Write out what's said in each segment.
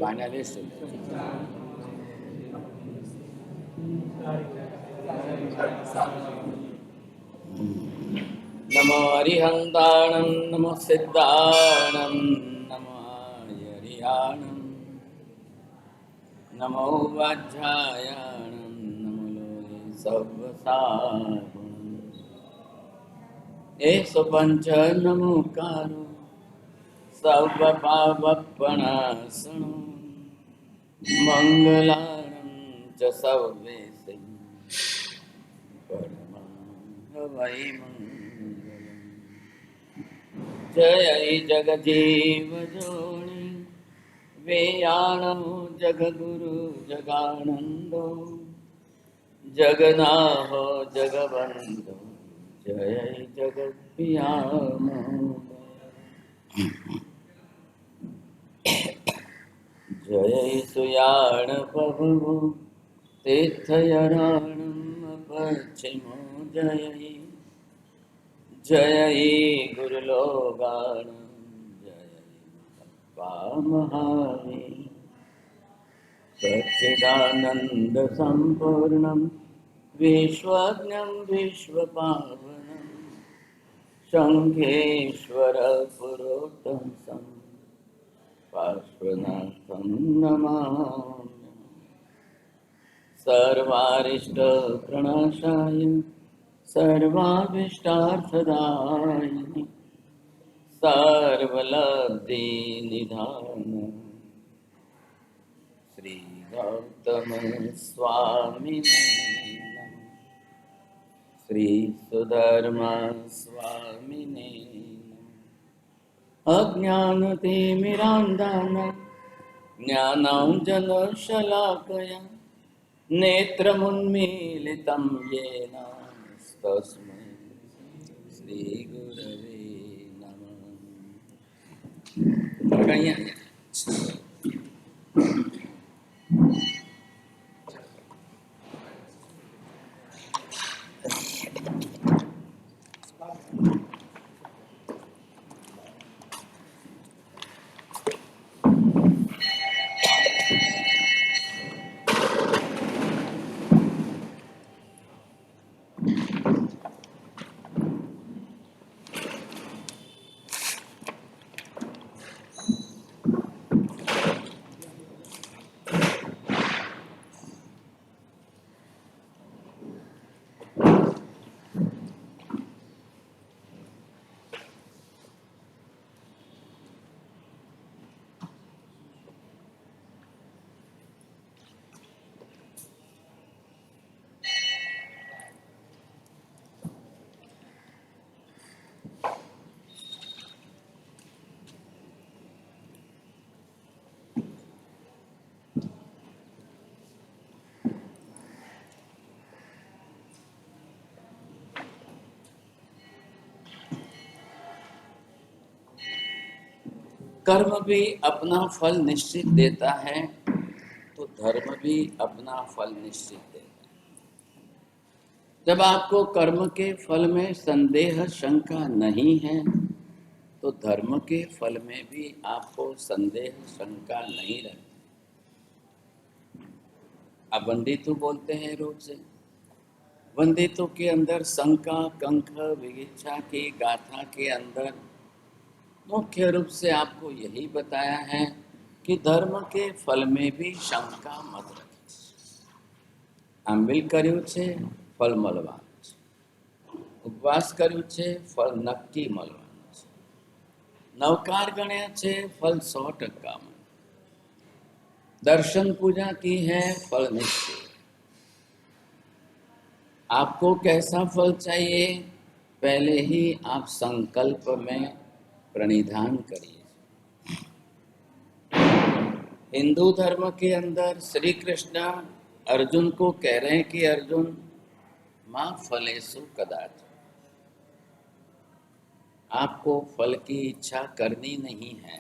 Finalist. नमो हरिहंताणं नमो सिद्धाणं नमो हरियाणं नमो वाज्यायाणं नमो लोये सव्वसागुणं एष पंच नमोकारो सर्वपावपणासनो मंगलानं च सर्वेशं परमं वै मंगलम् जय जगजीव जोनि वेयाणो जगगुरु जगानंदो जगन्नाथ जगवंदो जय जगत्पियामो जय सुयाण प्रभु तीर्थयारणं पश्चिमो जय जय गुरुलोगाणं जय महावीर सच्चिदानंद संपूर्णं विश्वज्ञं विश्वपावनं शंखेश्वर पुरोतम पार्श्वनाथं नमामि सर्वारिष्टप्रणाशाय सर्वाभीष्टार्थदायिने सर्वलब्धिनिधान श्री गौतम स्वामिने नमः श्री सुधर्मा स्वामिने नमः अज्ञानतिमिरान्धस्य ज्ञानाञ्जनशलाकया नेत्रमुन्मीलितं येन तस्मै श्रीगुरवे नमः। कर्म भी अपना फल निश्चित देता है तो धर्म भी अपना फल निश्चित देता है। जब आपको कर्म के फल में संदेह शंका नहीं है तो धर्म के फल में भी आपको संदेह शंका नहीं रहती। अबंदी तो बोलते हैं रोज से, वंदितों के अंदर शंका कंख विगिच्छा की गाथा के अंदर मुख्य रूप से आपको यही बताया है कि धर्म के फल में भी शंका मत रखें। आंबिल कर्યું છે ફળ મળવાનું છે, ઉપવાસ કર્યું છે ફળ નક્કી મળવાનું છે, नवकार गण्या છે फल 100% में, दर्शन पूजा की है फल निश्चित। आपको कैसा फल चाहिए पहले ही आप संकल्प में प्रणिधान करिए। हिंदू धर्म के अंदर श्री कृष्ण अर्जुन को कह रहे हैं कि अर्जुन मां फलेषु कदाचित्, आपको फल की इच्छा करनी नहीं है।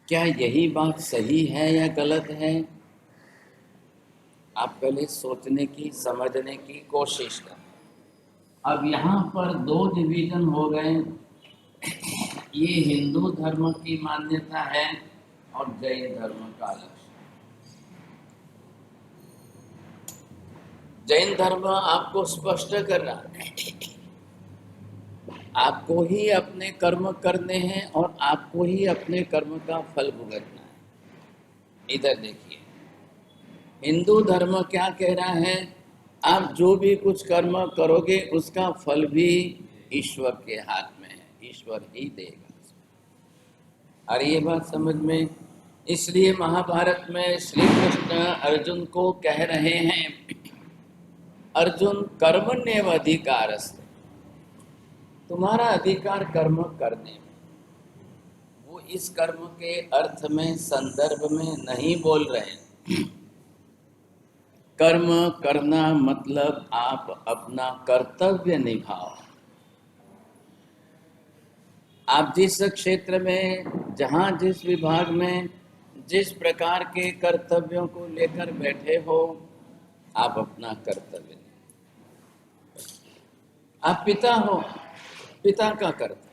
क्या यही बात सही है या गलत है? आप पहले सोचने की समझने की कोशिश करें। अब यहाँ पर दो डिवीजन हो गए, ये हिंदू धर्म की मान्यता है और जैन धर्म का लक्ष्य। जैन धर्म आपको स्पष्ट कर रहा है, आपको ही अपने कर्म करने हैं और आपको ही अपने कर्म का फल भुगतना है। इधर देखिए, हिंदू धर्म क्या कह रहा है, आप जो भी कुछ कर्म करोगे उसका फल भी ईश्वर के हाथ में है, ईश्वर ही देगा। और ये बात समझ में, इसलिए महाभारत में श्री कृष्ण अर्जुन को कह रहे हैं, अर्जुन कर्मण्येव अधिकारस्ते, तुम्हारा अधिकार कर्म करने में। वो इस कर्म के अर्थ में संदर्भ में नहीं बोल रहे। कर्म करना मतलब आप अपना कर्तव्य निभाओ। आप जिस क्षेत्र में, जहाँ जिस विभाग में जिस प्रकार के कर्तव्यों को लेकर बैठे हो, आप अपना कर्तव्य। आप पिता हो, पिता का कर्तव्य।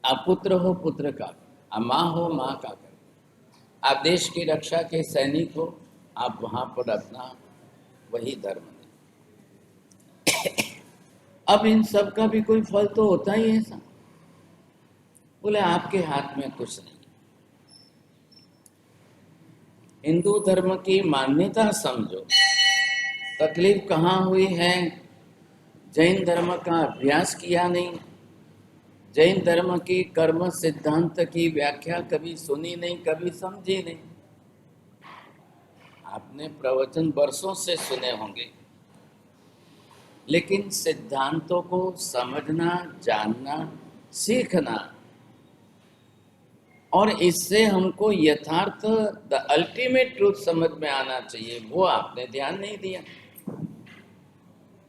आप पुत्र हो, पुत्र का। आप माँ हो, माँ का कर्तव्य। आप देश की रक्षा के सैनिक हो, आप वहां पर अपना वही धर्म दें। अब इन सब का भी कोई फल तो होता ही है ऐसा। बोले आपके हाथ में कुछ नहीं। हिंदू धर्म की मान्यता समझो, तकलीफ कहाँ हुई है, जैन धर्म का अभ्यास किया नहीं, जैन धर्म की कर्म सिद्धांत की व्याख्या कभी सुनी नहीं, कभी समझी नहीं। आपने प्रवचन वर्षों से सुने होंगे, लेकिन सिद्धांतों को समझना, जानना, सीखना, और इससे हमको यथार्थ द अल्टीमेट ट्रूथ समझ में आना चाहिए, वो आपने ध्यान नहीं दिया।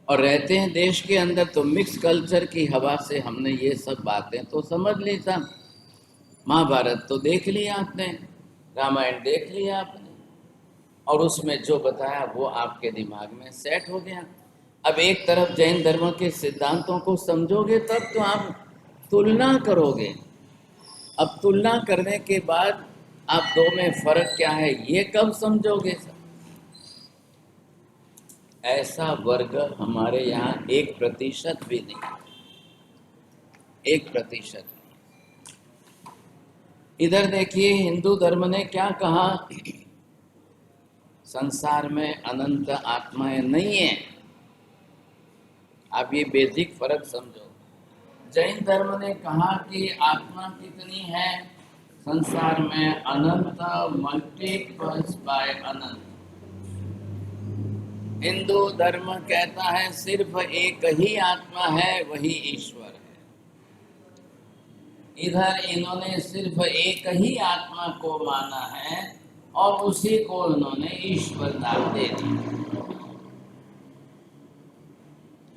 और रहते हैं देश के अंदर तो मिक्स कल्चर की हवा से हमने ये सब बातें तो समझ ली था। महाभारत तो देख लिया आपने, रामायण देख लिया आपने, और उसमें जो बताया वो आपके दिमाग में सेट हो गया। अब एक तरफ जैन धर्म के सिद्धांतों को समझोगे तब तो आप तुलना करोगे। अब तुलना करने के बाद आप दो में फर्क क्या है ये कब समझोगे सर? ऐसा वर्ग हमारे यहाँ 1% भी नहीं, 1% नहीं। इधर देखिए, हिंदू धर्म ने क्या कहा, संसार में अनंत आत्माएं नहीं है। आप ये बेसिक फर्क समझो। जैन धर्म ने कहा कि आत्मा कितनी है संसार में, अनंत, मल्टीपल्स बाय अनंत। हिंदू धर्म कहता है सिर्फ एक ही आत्मा है, वही ईश्वर है। इधर इन्होंने सिर्फ एक ही आत्मा को माना है और उसी को उन्होंने ईश्वर नाम दे दिया।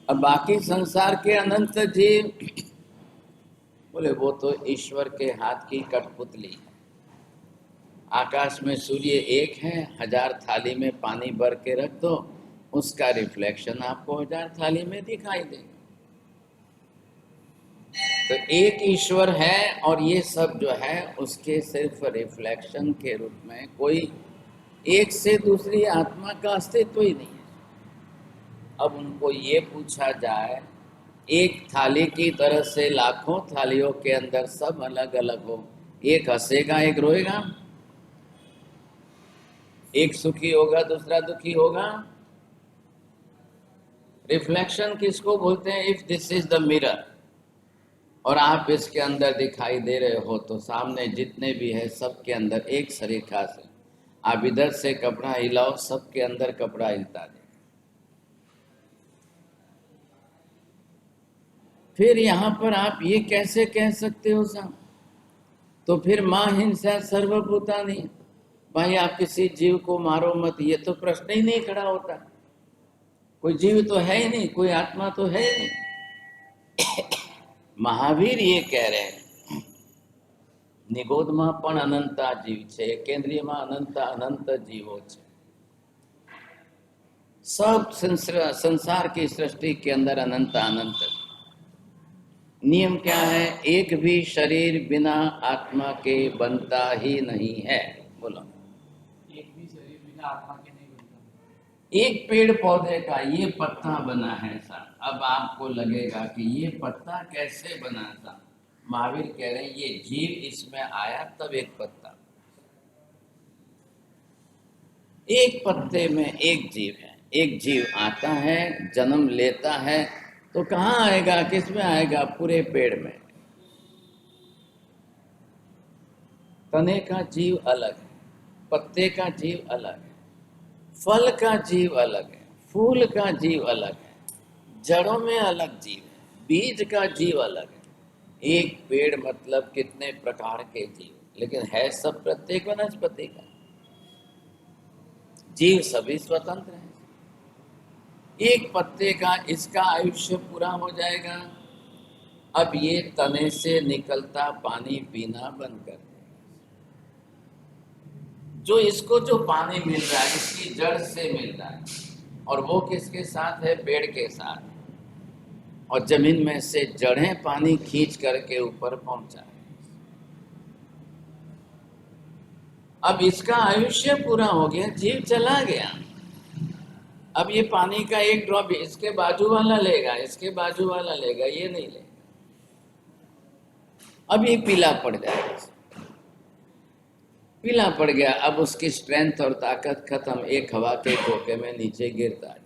अब बाकी संसार के अनंत जीव, बोले वो तो ईश्वर के हाथ की कठपुतली है। आकाश में सूर्य एक है, 1000 थाली में पानी भर के रख दो, उसका रिफ्लेक्शन आपको 1000 थाली में दिखाई देगा। तो एक ईश्वर है और ये सब जो है उसके सिर्फ रिफ्लेक्शन के रूप में, कोई एक से दूसरी आत्मा का अस्तित्व ही नहीं है। अब उनको ये पूछा जाए, एक थाली की तरह से लाखों थालियों के अंदर सब अलग अलग हो, एक हंसेगा एक रोएगा, एक सुखी होगा दूसरा दुखी होगा। रिफ्लेक्शन किसको बोलते हैं? If this is the mirror और आप इसके अंदर दिखाई दे रहे हो, तो सामने जितने भी है सबके अंदर एक सरीखा से आप इधर से कपड़ा हिलाओ, सबके अंदर कपड़ा हिलता है। फिर यहाँ पर आप ये कैसे कह सकते हो साहब? तो फिर माँ हिंसा सर्वभूतानि, भाई आप किसी जीव को मारो मत, ये तो प्रश्न ही नहीं खड़ा होता। कोई जीव तो है ही नहीं, कोई आत्मा तो है ही नहीं। महावीर ये कह रहे हैं, નિગોદમાં પણ અનંતા જીવ છે, કેન્દ્રીયમાં અનંતા અનંત જીવો છે। सब संसार की सृष्टि के अंदर अनंत अनंत। नियम क्या है? एक भी शरीर बिना आत्मा के बनता ही नहीं है। बोलो, एक भी शरीर बिना आत्मा के नहीं बनता। एक पेड़ पौधे का ये पत्ता बना है सर, अब आपको लगेगा कि ये पत्ता कैसे बना था? महावीर कह रहे हैं ये जीव इसमें आया तब एक पत्ता। एक पत्ते में एक जीव है, एक जीव आता है, जन्म लेता है, तो कहाँ आएगा, किस में आएगा? पूरे पेड़ में। तने का जीव अलग है, पत्ते का जीव अलग है, फल का जीव अलग है, फूल का जीव अलग है, जड़ों में अलग जीव है, बीज का जीव अलग है। एक पेड़ मतलब कितने प्रकार के जीव, लेकिन है सब प्रत्येक वनस्पति का। जीव सभी स्वतंत्र हैं। एक पत्ते का इसका आयुष्य पूरा हो जाएगा, अब ये तने से निकलता पानी पीना बंद कर देगा। जो इसको जो पानी मिल रहा है इसकी जड़ से मिल रहा है, और वो किसके साथ है? पेड़ के साथ। और जमीन में से जड़ें पानी खींच करके ऊपर पहुंचा है। अब इसका आयुष्य पूरा हो गया, जीव चला गया। अब ये पानी का एक ड्रॉप इसके बाजू वाला लेगा, इसके बाजू वाला लेगा, ये नहीं लेगा। अब ये पीला पड़ जाएगा, पीला पड़ गया, अब उसकी स्ट्रेंथ और ताकत खत्म, एक हवा के झोंके में नीचे गिरता है।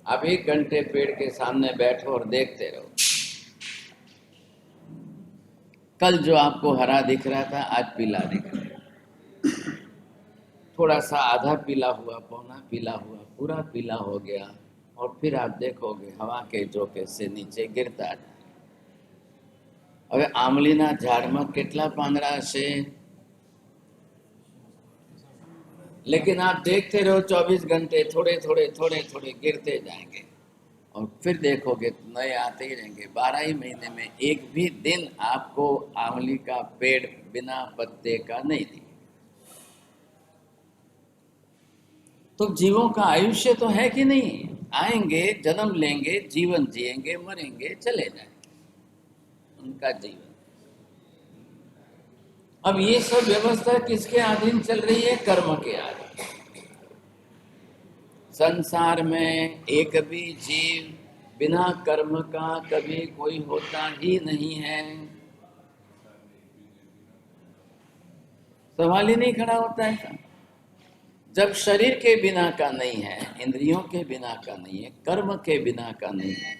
अब 1 घंटे पेड़ के सामने बैठो और देखते रहो, कल जो आपको हरा दिख रहा था आज पीला दिख रहा है, थोड़ा सा आधा पीला हुआ, पौना पीला हुआ, पूरा पीला हो गया, और फिर आप देखोगे हवा के झोंके से नीचे गिरता है। હવે આંબલીના ઝાડમાં કેટલા પાંદડા હશે? लेकिन आप देखते रहो 24 घंटे, थोड़े थोड़े थोड़े थोड़े गिरते जाएंगे, और फिर देखोगे नए आते ही रहेंगे। 12 ही महीने में एक भी दिन आपको आंवली का पेड़ बिना पत्ते का नहीं दिखेगा। तो जीवों का आयुष्य तो है कि नहीं? आएंगे, जन्म लेंगे, जीवन जिएंगे, मरेंगे, चले जाएंगे, उनका जीवन। अब ये सब व्यवस्था किसके अधीन चल रही है? कर्म के अधीन। संसार में एक भी जीव बिना कर्म का कभी कोई होता ही नहीं है। सवाल ही नहीं खड़ा होता है। जब शरीर के बिना का नहीं है, इंद्रियों के बिना का नहीं है, कर्म के बिना का नहीं है।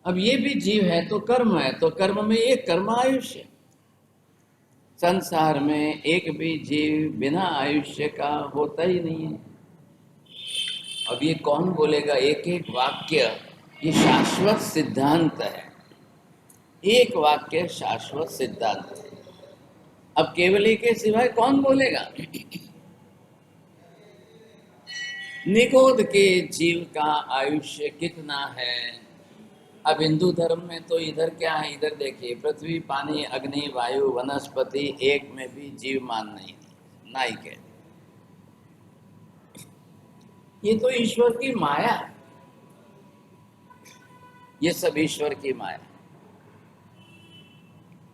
अब ये भी जीव है तो कर्म है, तो कर्म में एक कर्म आयुष्य। संसार में एक भी जीव बिना आयुष्य का होता ही नहीं है। अब ये कौन बोलेगा? एक एक वाक्य ये शाश्वत सिद्धांत है, एक वाक्य शाश्वत सिद्धांत है। अब केवली के सिवाय कौन बोलेगा? निगोद के जीव का आयुष्य कितना है? अब हिंदू धर्म में तो इधर क्या है? इधर देखिए, पृथ्वी, पानी, अग्नि, वायु, वनस्पति, एक में भी जीव मान नहीं, नाइक है। ये तो ईश्वर की माया, ये सब ईश्वर की माया,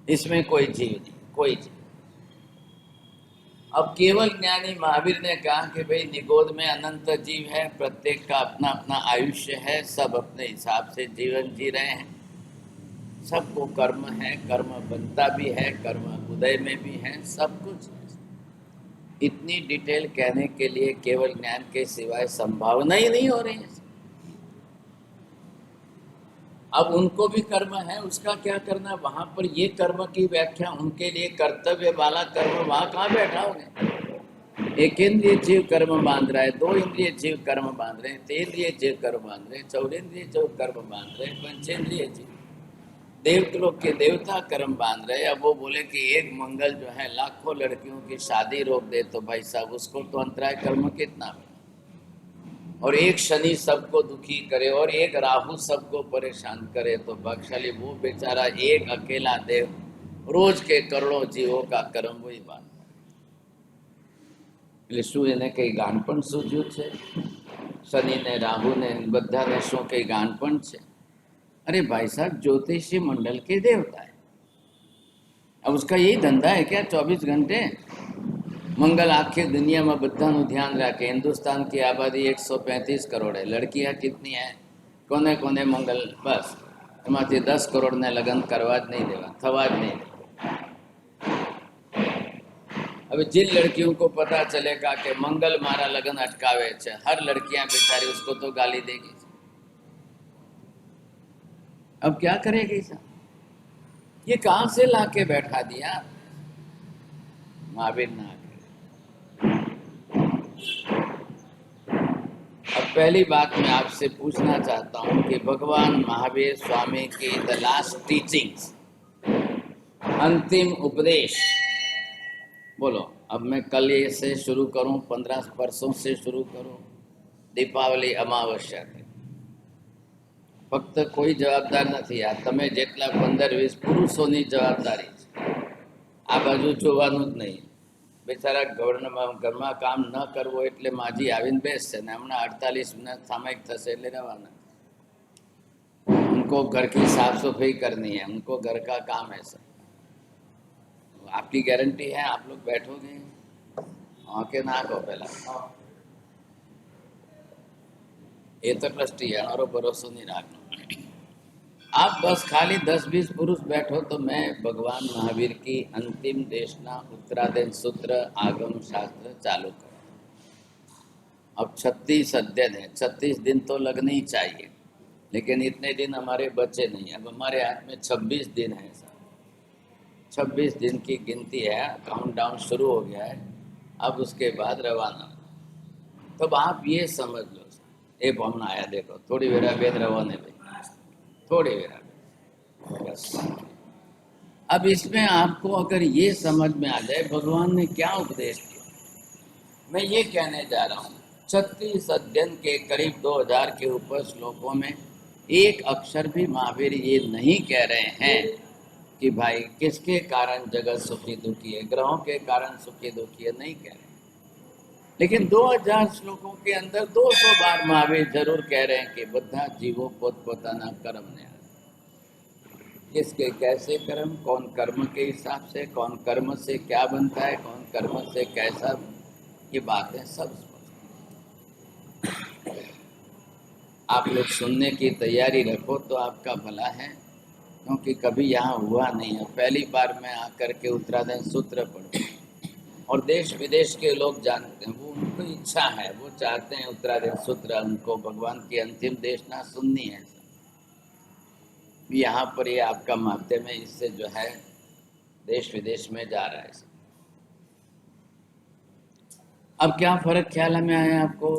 इसमें कोई जीव नहीं, कोई जीव। अब केवल ज्ञानी महावीर ने कहा कि भाई निगोद में अनंत जीव है, प्रत्येक का अपना अपना आयुष्य है, सब अपने हिसाब से जीवन जी रहे हैं, सबको कर्म है, कर्म बनता भी है, कर्म उदय में भी है, सब कुछ है। इतनी डिटेल कहने के लिए केवल ज्ञान के सिवाय संभावना ही नहीं हो रही है। अब उनको भी कर्म है, उसका क्या करना, वहां पर ये कर्म की व्याख्या, उनके लिए कर्तव्य वाला कर्म वहां कहाँ बैठा होंगे। एक इंद्रिय जीव कर्म बांध रहा है, दो इंद्रिय जीव कर्म बांध रहे हैं, तीन इंद्रिय जीव कर्म बांध रहे हैं, चौरेंद्रिय जीव कर्म बांध रहे हैं, पंचेंद्रिय जीव देवलोक के देवता कर्म बांध रहे हैं। अब वो बोले कि एक मंगल जो है लाखों लड़कियों की शादी रोक दे तो भाई साहब उसको तो अंतराय कर्म कितना है। और एक शनि सबको दुखी करे और एक राहु सबको परेशान करे तो भाग्यशाली वो बेचारा एक अकेला देव रोज के करोड़ों जीवों का कर्म वही बात। એટલે શું એને કઈ ગાનપણ સૂઝ્યું છે? શનિ ને રાહુ ने બધા ने શું કઈ ગાનપણ છે? अरे भाई साहब ज्योतिषी मंडल के देवता है, अब उसका यही धंधा है क्या 24 घंटे? मंगल आखिर दुनिया में बधानु ध्यान रखे। हिंदुस्तान की आबादी 135 करोड़ है, लड़कियां कितनी है, कोने कोने मंगल, बस एमांथी 10 करोड़ ने लग्न करवा ज नहीं देवा, थवा ज नहीं देवा। अब जिन लड़कियों को पता चलेगा कि मंगल मारा लग्न अटकावे छे, हर लड़कियां बेचारी उसको तो गाली देगी। अब क्या करेगी सर? ये कहां से लाके बैठा दिया महावीर ने आके। अब पहली बात मैं आपसे पूछना चाहता हूं कि भगवान महावीर स्वामी की द लास्ट टीचिंग्स, अंतिम उपदेश, बोलो अब मैं कल ये से शुरू करूं, 15 वर्षों से शुरू करूं, दीपावली अमावस्या तक, फक्त कोई जवाबदार नहीं। आ तमे जेटला 15-20 पुरुषों की जवाबदारी है। आ बाजू जोवानुं ज नहीं। बेचारा घर में काम न करवो एटले माजी आवीने बेसशे ने हमणां 48 मिनट सामयिक थशे एटले रवाना। उनको घर की साफ सफाई करनी है, उनको घर का काम है सर। आपकी गारंटी है आप लोग बैठोगे? हाँ के ना कहो पहला, ये तो ट्रस्टी है, हमारो भरोसा नहीं रखना। आप बस खाली 10-20 पुरुष बैठो तो मैं भगवान महावीर की अंतिम देशना उत्तरादेश सूत्र आगम शास्त्र चालू करूँ। अब 36 अध्ययन है, 36 दिन तो लगने ही चाहिए, लेकिन इतने दिन हमारे बचे नहीं। अब हमारे हाथ में 26 दिन है सर, 26 दिन की गिनती है, काउंटडाउन शुरू हो गया है। अब उसके बाद रवाना। तब आप ये समझ लो, ये हमने आया देखो, थोड़ी वेरा बेद रवाने भाई, थोड़ी वेरा बस। अब इसमें आपको अगर ये समझ में आ जाए भगवान ने क्या उपदेश किया, मैं ये कहने जा रहा हूँ 36 अध्ययन के करीब 2000 के ऊपर श्लोकों में एक अक्षर भी महावीर ये नहीं कह रहे हैं कि भाई किसके कारण जगत सुखी दुखी है, ग्रहों के कारण सुखी दुखी है, नहीं कह रहे। लेकिन 2000 श्लोकों के अंदर 200 बार महावीर जरूर कह रहे हैं कि बधा जीवों पोतपोताना कर्म ने, किसके कैसे कर्म, कौन कर्म के हिसाब से, कौन कर्म से क्या बनता है, कौन कर्म से कैसा, ये बातें सब आप लोग सुनने की तैयारी रखो तो आपका भला है, क्योंकि कभी यहाँ हुआ नहीं है। पहली बार मैं आकर के उत्तराधन सूत्र पढ़ूँ और देश विदेश के लोग जानते हैं, वो उनको इच्छा है, वो चाहते हैं उत्तराधन सूत्र उनको भगवान की अंतिम देशना सुननी है। यहाँ पर ये आपका माध्यम है, इससे जो है देश विदेश में जा रहा है। अब क्या फर्क ख्याल में आया आपको?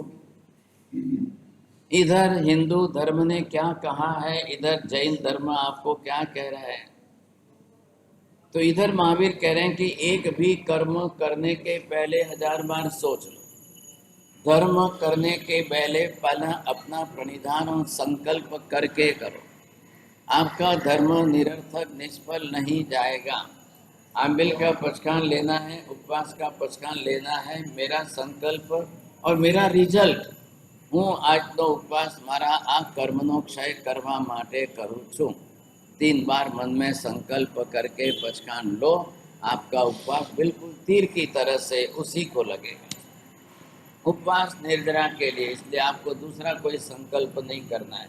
इधर हिंदू धर्म ने क्या कहा है, इधर जैन धर्म आपको क्या कह रहा है। तो इधर महावीर कह रहे हैं कि एक भी कर्म करने के पहले 1000 बार सोच लो। धर्म करने के पहले अपना प्रणिधान और संकल्प करके करो, आपका धर्म निरर्थक निष्फल नहीं जाएगा। आंबिल का पचखान लेना है, उपवास का पचखान लेना है, मेरा संकल्प और मेरा रिजल्ट, हूँ આજનો ઉપવાસ મારા આ કર્મનો ક્ષય કરવા માટે કરું છું। 3 बार मन में संकल्प करके पचखान लो, आपका उपवास बिल्कुल तीर की तरह से उसी को लगेगा। उपवास निर्जरा के लिए, इसलिए आपको दूसरा कोई संकल्प नहीं करना है।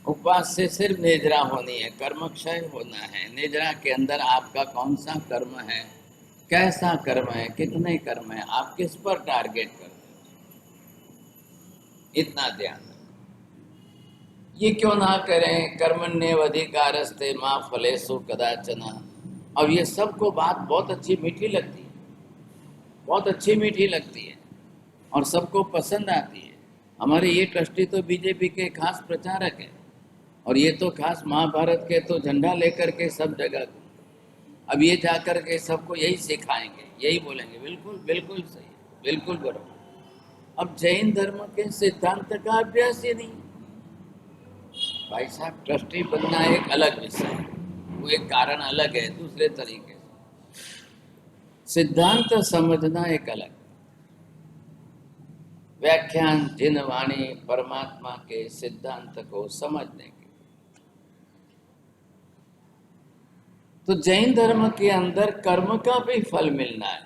उपवास से सिर्फ निर्जरा होनी है, कर्म क्षय होना है। निर्जरा के अंदर आपका कौन सा कर्म है, कैसा कर्म है, कितने कर्म है, आप किस पर टारगेट करते हैं, इतना ध्यान रखें। ये क्यों ना करें, कर्मण्येवाधिकारस्ते मां फलेषु कदाचन। और ये सबको बात बहुत अच्छी मीठी लगती है, बहुत अच्छी मीठी लगती है और सबको पसंद आती है। हमारे ये ट्रस्टी तो बीजेपी के खास प्रचारक हैं और ये तो खास महाभारत के तो झंडा लेकर के सब जगह अब ये जाकर के सबको यही सिखाएंगे, यही बोलेंगे। बिल्कुल बिल्कुल सही, बिल्कुल बराबर। अब जैन धर्म के सिद्धांत का अभ्यास ही नहीं। भाई साहब, ट्रस्टी बनना एक अलग विषय है, वो एक कारण अलग है, दूसरे तरीके से। सिद्धांत समझना एक अलग। व्याख्यान जिन वाणी परमात्मा के सिद्धांत को समझने के। तो जैन धर्म के अंदर कर्म का भी फल मिलना है,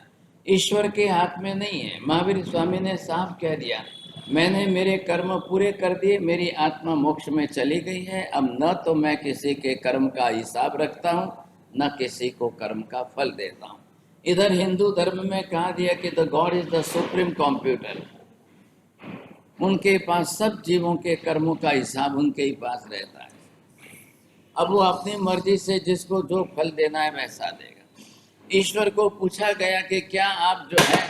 ईश्वर के हाथ में नहीं है। महावीर स्वामी ने साफ कह दिया, मैंने मेरे कर्म पूरे कर दिए, मेरी आत्मा मोक्ष में चली गई है। अब न तो मैं किसी के कर्म का हिसाब रखता हूँ, न किसी को कर्म का फल देता हूँ। इधर हिंदू धर्म में कहा दिया कि the God is the supreme computer. उनके पास सब जीवों के कर्मों का हिसाब उनके ही पास रहता है। अब वो अपनी मर्जी से जिसको जो फल देना है वैसा देगा। ईश्वर को पूछा गया कि क्या आप जो है,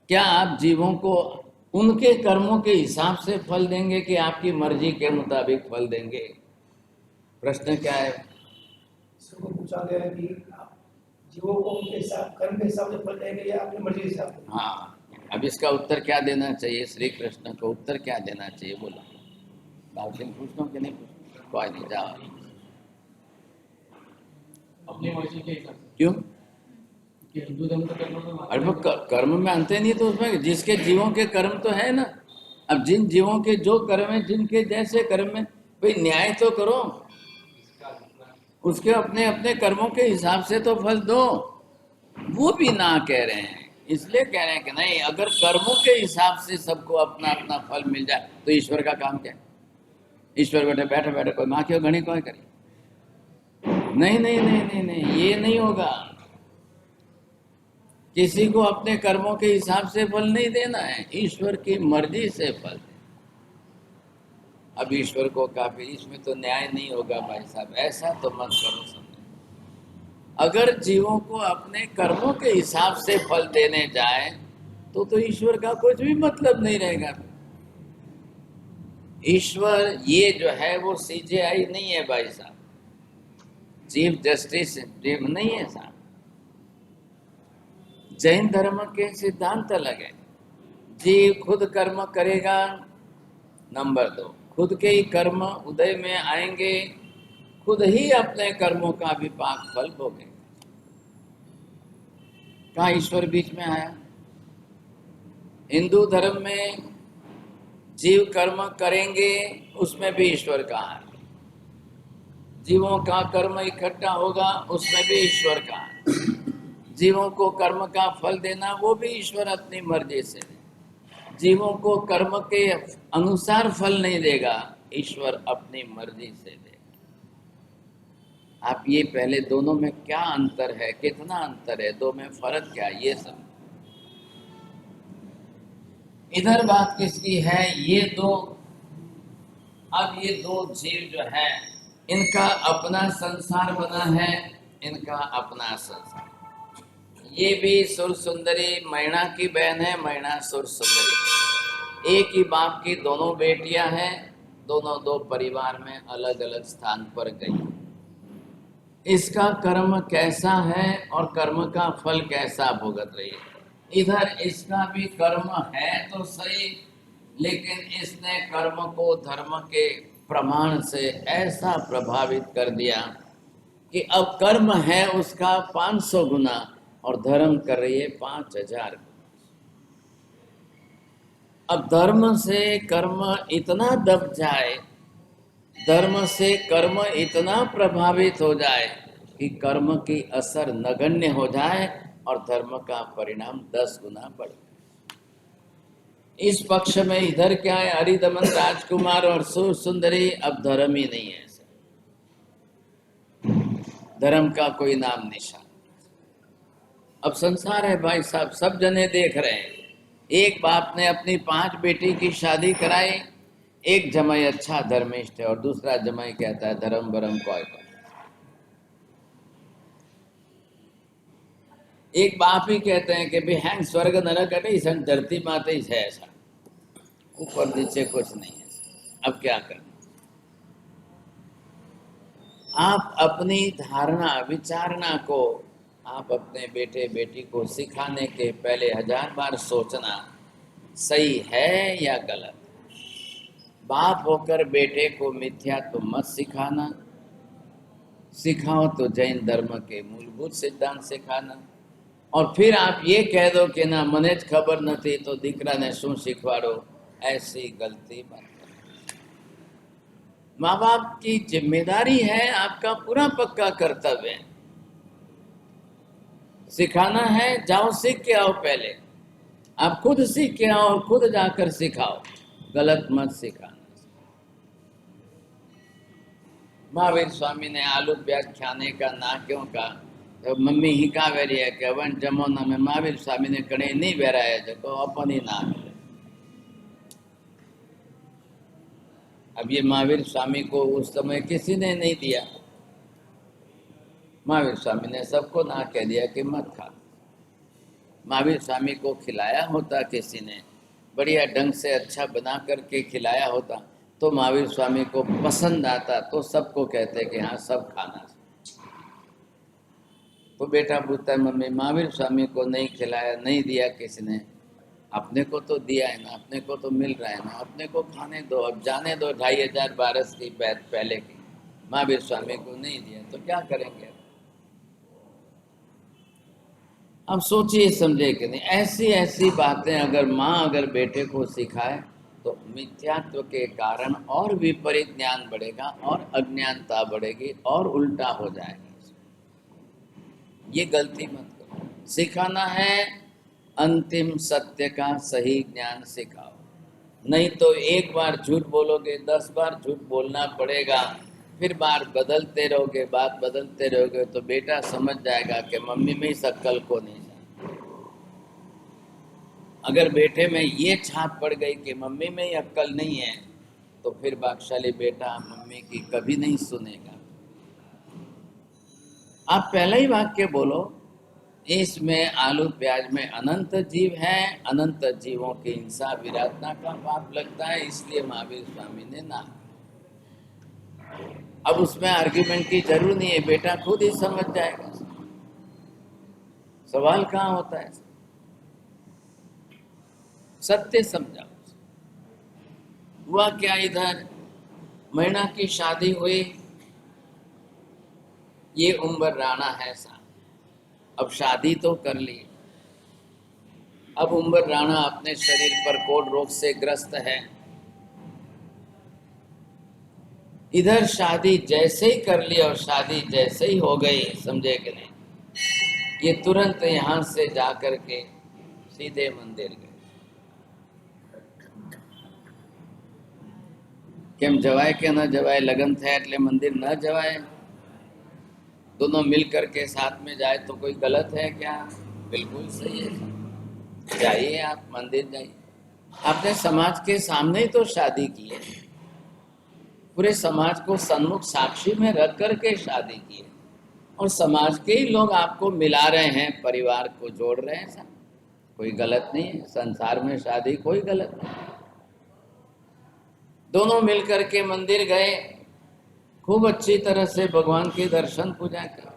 क्या आप जीवों को उनके कर्मों के हिसाब से फल देंगे कि आपकी मर्जी के मुताबिक फल देंगे? प्रश्न क्या है? इसको पूछा गया है कि आप जीवों को उनके हिसाब, कर्म के हिसाब से फल देंगे या अपनी मर्जी के हिसाब से? हाँ, अब इसका उत्तर क्या देना चाहिए? श्री कृष्ण को उत्तर क्या देना चाहिए? बोला भाव सिंह, पूछना कि नहीं पूछना? कोई नहीं, जाओ। अपनी मर्जी के हिसाब से। क्यों? कि हिंदू धर्म का कर्म तो अरे वो कर्म में अंते नहीं, तो उसमें जिसके जीवों के कर्म तो है ना। अब जिन जीवों के जो कर्म है, जिनके जैसे कर्म है, भाई न्याय तो करो, उसके अपने अपने कर्मों के हिसाब से तो फल दो। वो भी ना कह रहे हैं, इसलिए कह रहे हैं कि नहीं, अगर कर्मों के हिसाब से सबको अपना अपना फल मिल जाए तो ईश्वर का काम क्या है? ईश्वर बैठे बैठे बैठे कोई माँ क्यों घड़ी कोई करी? नहीं नहीं नहीं नहीं नहीं, ये नहीं होगा। किसी को अपने कर्मों के हिसाब से फल नहीं देना है, ईश्वर की मर्जी से फल देना। अब ईश्वर को काफी, इसमें तो न्याय नहीं होगा भाई साहब, ऐसा तो मत करो समझ। अगर जीवों को अपने कर्मों के हिसाब से फल देने जाए तो ईश्वर का कुछ भी मतलब नहीं रहेगा। ईश्वर ये जो है वो सीजेआई नहीं है भाई साहब, चीफ जस्टिस नहीं है साहब। जैन धर्म के सिद्धांत अलग है। जीव खुद कर्म करेगा, नंबर 2, खुद के ही कर्म उदय में आएंगे, खुद ही अपने कर्मों का विपाक फल भोगेंगे। कहाँ ईश्वर बीच में आया? हिंदू धर्म में जीव कर्म करेंगे, उसमें भी ईश्वर का है। जीवों का कर्म इकट्ठा होगा, उसमें भी ईश्वर का है। जीवों को कर्म का फल देना, वो भी ईश्वर अपनी मर्जी से। जीवों को कर्म के अनुसार फल नहीं देगा, ईश्वर अपनी मर्जी से देगा। आप ये पहले दोनों में क्या अंतर है, कितना अंतर है, दो में फर्क क्या है, ये सब। इधर बात किसकी है? ये दो, अब ये दो जीव जो है, इनका अपना संसार बना है, इनका अपना संसार। ये भी सुर सुंदरी मैना की बहन है, मैना सुर सुंदरी। एक ही बाप की दोनों बेटियां हैं, दोनों दो परिवार में अलग अलग स्थान पर गई। इसका कर्म कैसा है और कर्म का फल कैसा भुगत रही है? इधर इसका भी कर्म है तो सही, लेकिन इसने कर्म को धर्म के प्रमाण से ऐसा प्रभावित कर दिया कि अब कर्म है उसका 500 गुना और धर्म कर रही है 5000 गुना। अब धर्म से कर्म इतना दब जाए, धर्म से कर्म इतना प्रभावित हो जाए कि कर्म की असर नगण्य हो जाए और धर्म का परिणाम 10 गुना बढ़े। इस पक्ष में इधर क्या है, हरिदमन राजकुमार और सुर सुंदरी, अब धर्म ही नहीं है, धर्म का कोई नाम निशान। अब संसार है भाई साहब, सब जने देख रहे हैं। एक बाप ने अपनी 5 बेटी की शादी कराई, एक जमाई अच्छा धर्मिष्ठ है और दूसरा जमाई कहता है धर्म बरम कोई को। एक बाप ही कहते हैं कि भाई हैंग स्वर्ग नरक है, नहीं धरती माते ही है, ऐसा ऊपर नीचे कुछ नहीं है। अब क्या करें? आप अपनी धारणा विचारना को आप अपने बेटे बेटी को सिखाने के पहले 1000 बार सोचना सही है या गलत। बाप होकर बेटे को मिथ्या तो मत सिखाना, सिखाओ तो जैन धर्म के मूलभूत सिद्धांत सिखाना। और फिर आप ये कह दो कि ना मने ज खबर नहीं तो दीकरा ने शू शिखवाड़ो, ऐसी गलती मत करो। माँ बाप की जिम्मेदारी है, आपका पूरा पक्का कर्तव्य है। सिखाना है, जाओ सीख के आओ। पहले आप खुद सीख के आओ और खुद जाकर सिखाओ, गलत मत सिखाना। महावीर स्वामी ने आलू प्याज खाने का ना क्यों कहा, तो मम्मी ही का वेरी है कि वन जमाना में महावीर स्वामी ने कड़े नहीं बेराया जो अपन ही ना मिले। अब ये महावीर स्वामी को उस समय किसी ने नहीं दिया, महावीर स्वामी ने सबको ना कह दिया कि मत खा। महावीर स्वामी को खिलाया होता किसी ने, बढ़िया ढंग से अच्छा बना करके खिलाया होता तो महावीर स्वामी को पसंद आता तो सबको कहते कि हाँ सब खाना। तो बेटा पूछता है मम्मी महावीर स्वामी को नहीं खिलाया, नहीं दिया किसी ने, अपने को तो दिया है ना, अपने को तो मिल रहा है ना, अपने को खाने दो। अब जाने दो 2500 बरस की पहले की, महावीर स्वामी को नहीं दिया तो क्या करेंगे? अब सोचिए समझे कि नहीं, ऐसी ऐसी बातें अगर माँ अगर बेटे को सिखाए तो मिथ्यात्व के कारण और विपरीत ज्ञान बढ़ेगा और अज्ञानता बढ़ेगी और उल्टा हो जाएगा। ये गलती मत करो। सिखाना है अंतिम सत्य का सही ज्ञान सिखाओ, नहीं तो एक बार झूठ बोलोगे 10 बार झूठ बोलना पड़ेगा। फिर बार बदलते रहोगे, बात बदलते रहोगे तो बेटा समझ जाएगा कि मम्मी में इस अक्ल को नहीं जाए। अगर बेटे में ये छाप पड़ गई कि मम्मी में ही अक्ल नहीं है तो फिर भाग्यशाली बेटा मम्मी की कभी नहीं सुनेगा। आप पहला ही वाक्य बोलो, इसमें आलू प्याज में अनंत जीव है, अनंत जीवों की हिंसा विराधना का पाप लगता है, इसलिए महावीर स्वामी ने ना। अब उसमें आर्ग्यूमेंट की जरूर नहीं है, बेटा खुद ही समझ जाएगा। सवाल कहाँ होता है? सत्य समझाओ। हुआ क्या, इधर मैना की शादी हुई, ये उम्र राणा है साहब, अब शादी तो कर ली। अब उम्र राणा अपने शरीर पर कोढ़ रोग से ग्रस्त है। इधर शादी जैसे ही कर ली और शादी जैसे ही हो गई, समझे कि नहीं, ये तुरंत यहाँ से जाकर के सीधे मंदिर गए। केम जवाय के न जवाय, लगन थे એટલે मंदिर न जवाय। दोनों मिलकर के साथ में जाए तो कोई गलत है क्या? बिल्कुल सही है। जाइए आप मंदिर जाइए, आपने समाज के सामने ही तो शादी की है, पूरे समाज को सन्मुख साक्षी में रख करके शादी की है और समाज के ही लोग आपको मिला रहे हैं, परिवार को जोड़ रहे हैं। कोई गलत नहीं है, संसार में शादी कोई गलत नहीं। दोनों मिलकर के मंदिर गए, खूब अच्छी तरह से भगवान के दर्शन पूजा कर।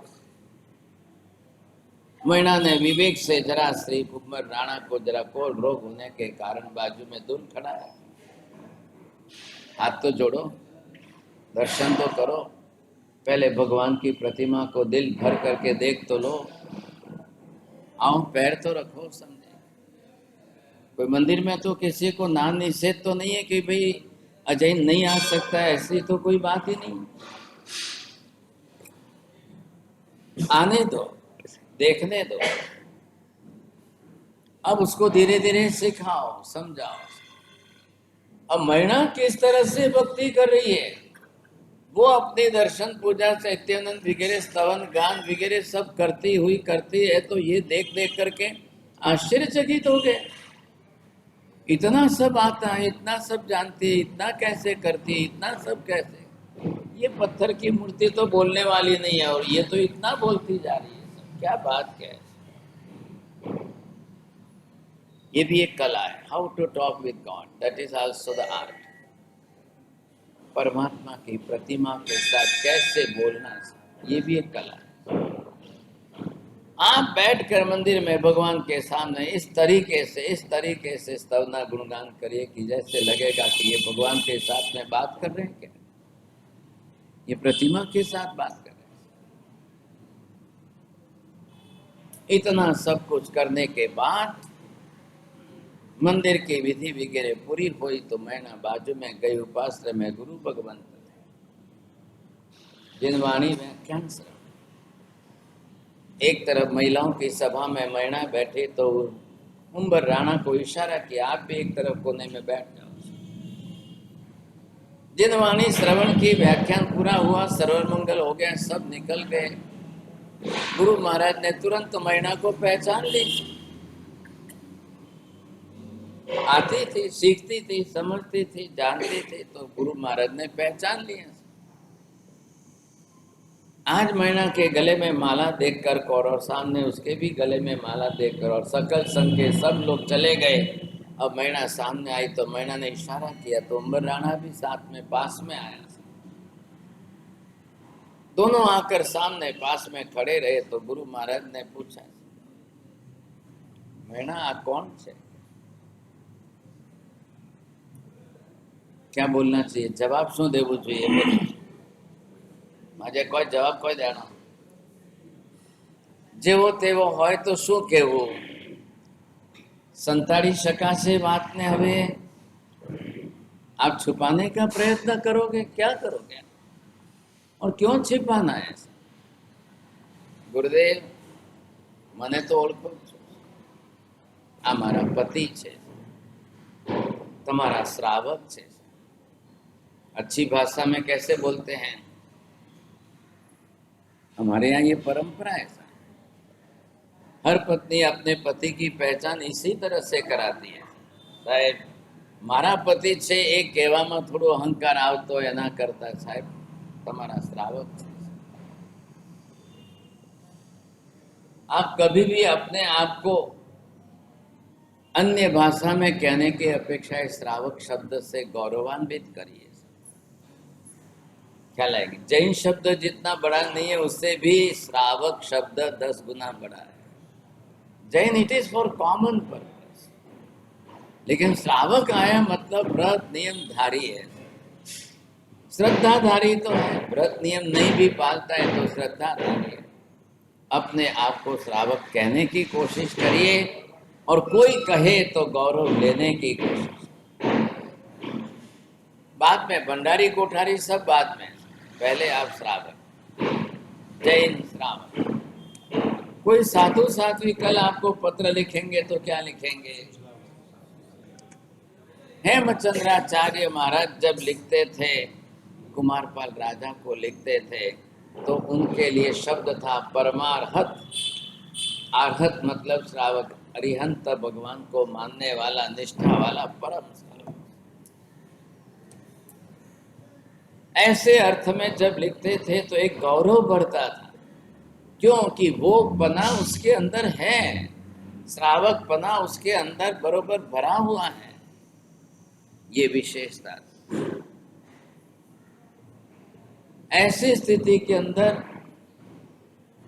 मैना ने विवेक से जरा श्री उमर राणा को जरा कोढ़ रोग होने के कारण बाजू में दूर खड़ा है, हाथ तो जोड़ो, दर्शन तो करो, पहले भगवान की प्रतिमा को दिल भर करके देख तो लो, आओ पैर तो रखो। समझे, कोई मंदिर में तो किसी को ना निषेध तो नहीं है कि भाई अजय नहीं आ सकता है, ऐसी तो कोई बात ही नहीं। आने दो, देखने दो। अब उसको धीरे धीरे सिखाओ, समझाओ। अब मैना किस तरह से भक्ति कर रही है, वो अपने दर्शन पूजा चैत्यानंद वगैरह स्तवन गान वगैरह सब करती है, तो ये देख देख करके आश्चर्यचकित हो गए। इतना सब आता है, इतना सब जानती है, इतना कैसे करती है, इतना सब कैसे। ये पत्थर की मूर्ति तो बोलने वाली नहीं है, और ये तो इतना बोलती जा रही है, सब क्या बात क्या है। ये भी एक कला है, how to talk with God, that is also the art. परमात्मा की प्रतिमा के साथ कैसे बोलना, ये भी एक कला है। आप बैठकर मंदिर में भगवान के सामने इस तरीके से स्तवना गुणगान करिए कि जैसे लगेगा कि ये भगवान के साथ में बात कर रहे हैं, क्या ये प्रतिमा के साथ बात कर रहे हैं। इतना सब कुछ करने के बाद मंदिर की विधि वगैरह पूरी हुई तो मैना बाजू में गई, उपाश्रय में गुरु भगवंत जिनवाणी व्याख्यान श्रवण। एक तरफ महिलाओं की सभा में मैना बैठे तो उम्बर राणा को इशारा किया, आप भी एक तरफ कोने में बैठ जाओ। जिनवाणी श्रवण की व्याख्यान पूरा हुआ, सर्वर मंगल हो गया, सब निकल गए। गुरु महाराज ने तुरंत मैना को पहचान ली। आती थी, सीखती थी, समझती थी, जानती थी, तो गुरु महाराज ने पहचान लिया। आज मैना के गले में माला देखकर और सामने उसके भी गले में माला देखकर और सकल संग के सब लोग चले गए। अब मैना सामने आई तो मैना ने इशारा किया तो उम्बर राणा भी साथ में पास में आया। दोनों आकर सामने पास में खड़े रहे तो गुरु महाराज ने पूछा, मैना आ कौन है? क्या बोलना चाहिए, जवाब शू देवू જોઈએ? माजे कोई जवाब कोई देना। जेवो तेवो होय तो शू कहेवू? संताड़ी शकाशे बात ने हवे आप छुपाने का प्रयत्न करोगे, क्या करोगे और क्यों छिपाना है? गुरुदेव मने तो ओळखो छो, आ मारा पति छे, तुम्हारा श्रावक छे। अच्छी भाषा में कैसे बोलते हैं, हमारे यहाँ ये परंपरा है। हर पत्नी अपने पति की पहचान इसी तरह से कराती है। साहेब मारा पति छे एक कहेवामां थोड़ो अहंकार आवतो एना करता साहेब तमारा श्रावक छे। आप कभी भी अपने आप को अन्य भाषा में कहने की अपेक्षा श्रावक शब्द से गौरवान्वित करिए। ख्याल आएगी, जैन शब्द जितना बड़ा नहीं है उससे भी श्रावक शब्द 10 गुना बड़ा है। Jain it is for common purpose, लेकिन श्रावक आया मतलब व्रत नियम धारी है, श्रद्धाधारी तो है। व्रत नियम नहीं भी पालता है तो श्रद्धाधारी है। अपने आप को श्रावक कहने की कोशिश करिए और कोई कहे तो गौरव लेने की कोशिश। बाद में भंडारी कोठारी सब बाद में, पहले आप श्रावक, जैन श्रावक। कोई साधु साध्वी कल आपको पत्र लिखेंगे तो क्या लिखेंगे? हेमचंद्राचार्य महाराज जब लिखते थे, कुमारपाल राजा को लिखते थे, तो उनके लिए शब्द था परमार्हत। अर्हत मतलब श्रावक, अरिहंत भगवान को मानने वाला, निष्ठा वाला परम श्रावक। ऐसे अर्थ में जब लिखते थे तो एक गौरव बढ़ता था, क्योंकि वो पना उसके अंदर है, श्रावक पना उसके अंदर बरोबर भरा हुआ है। ये विशेषता। ऐसी स्थिति के अंदर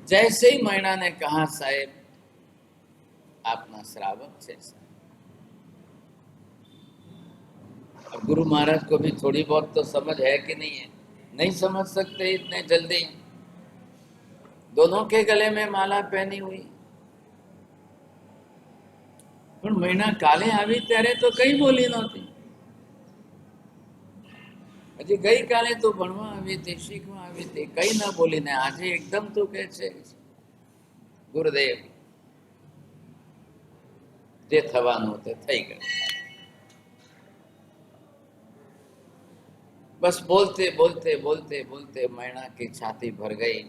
जैसे ही मैना ने कहा साहेब अपना श्रावक से, अब गुरु महाराज को भी थोड़ी बहुत तो समझ है कि नहीं है? नहीं समझ सकते इतने जल्दी। दोनों के गले में माला पहनी हुई, पर मैना काले आवी त्यारे तो कई बोली नहोती। હજી ગઈકાલે તું ભણવા આવી હતી, શીખવા આવી હતી, કઈ ના બોલીને આજે એકદમ તું કહે છે ગુરુદેવ જે થવાનું તે થઈ ગયું. बस बोलते बोलते बोलते बोलते मैना की छाती भर गई,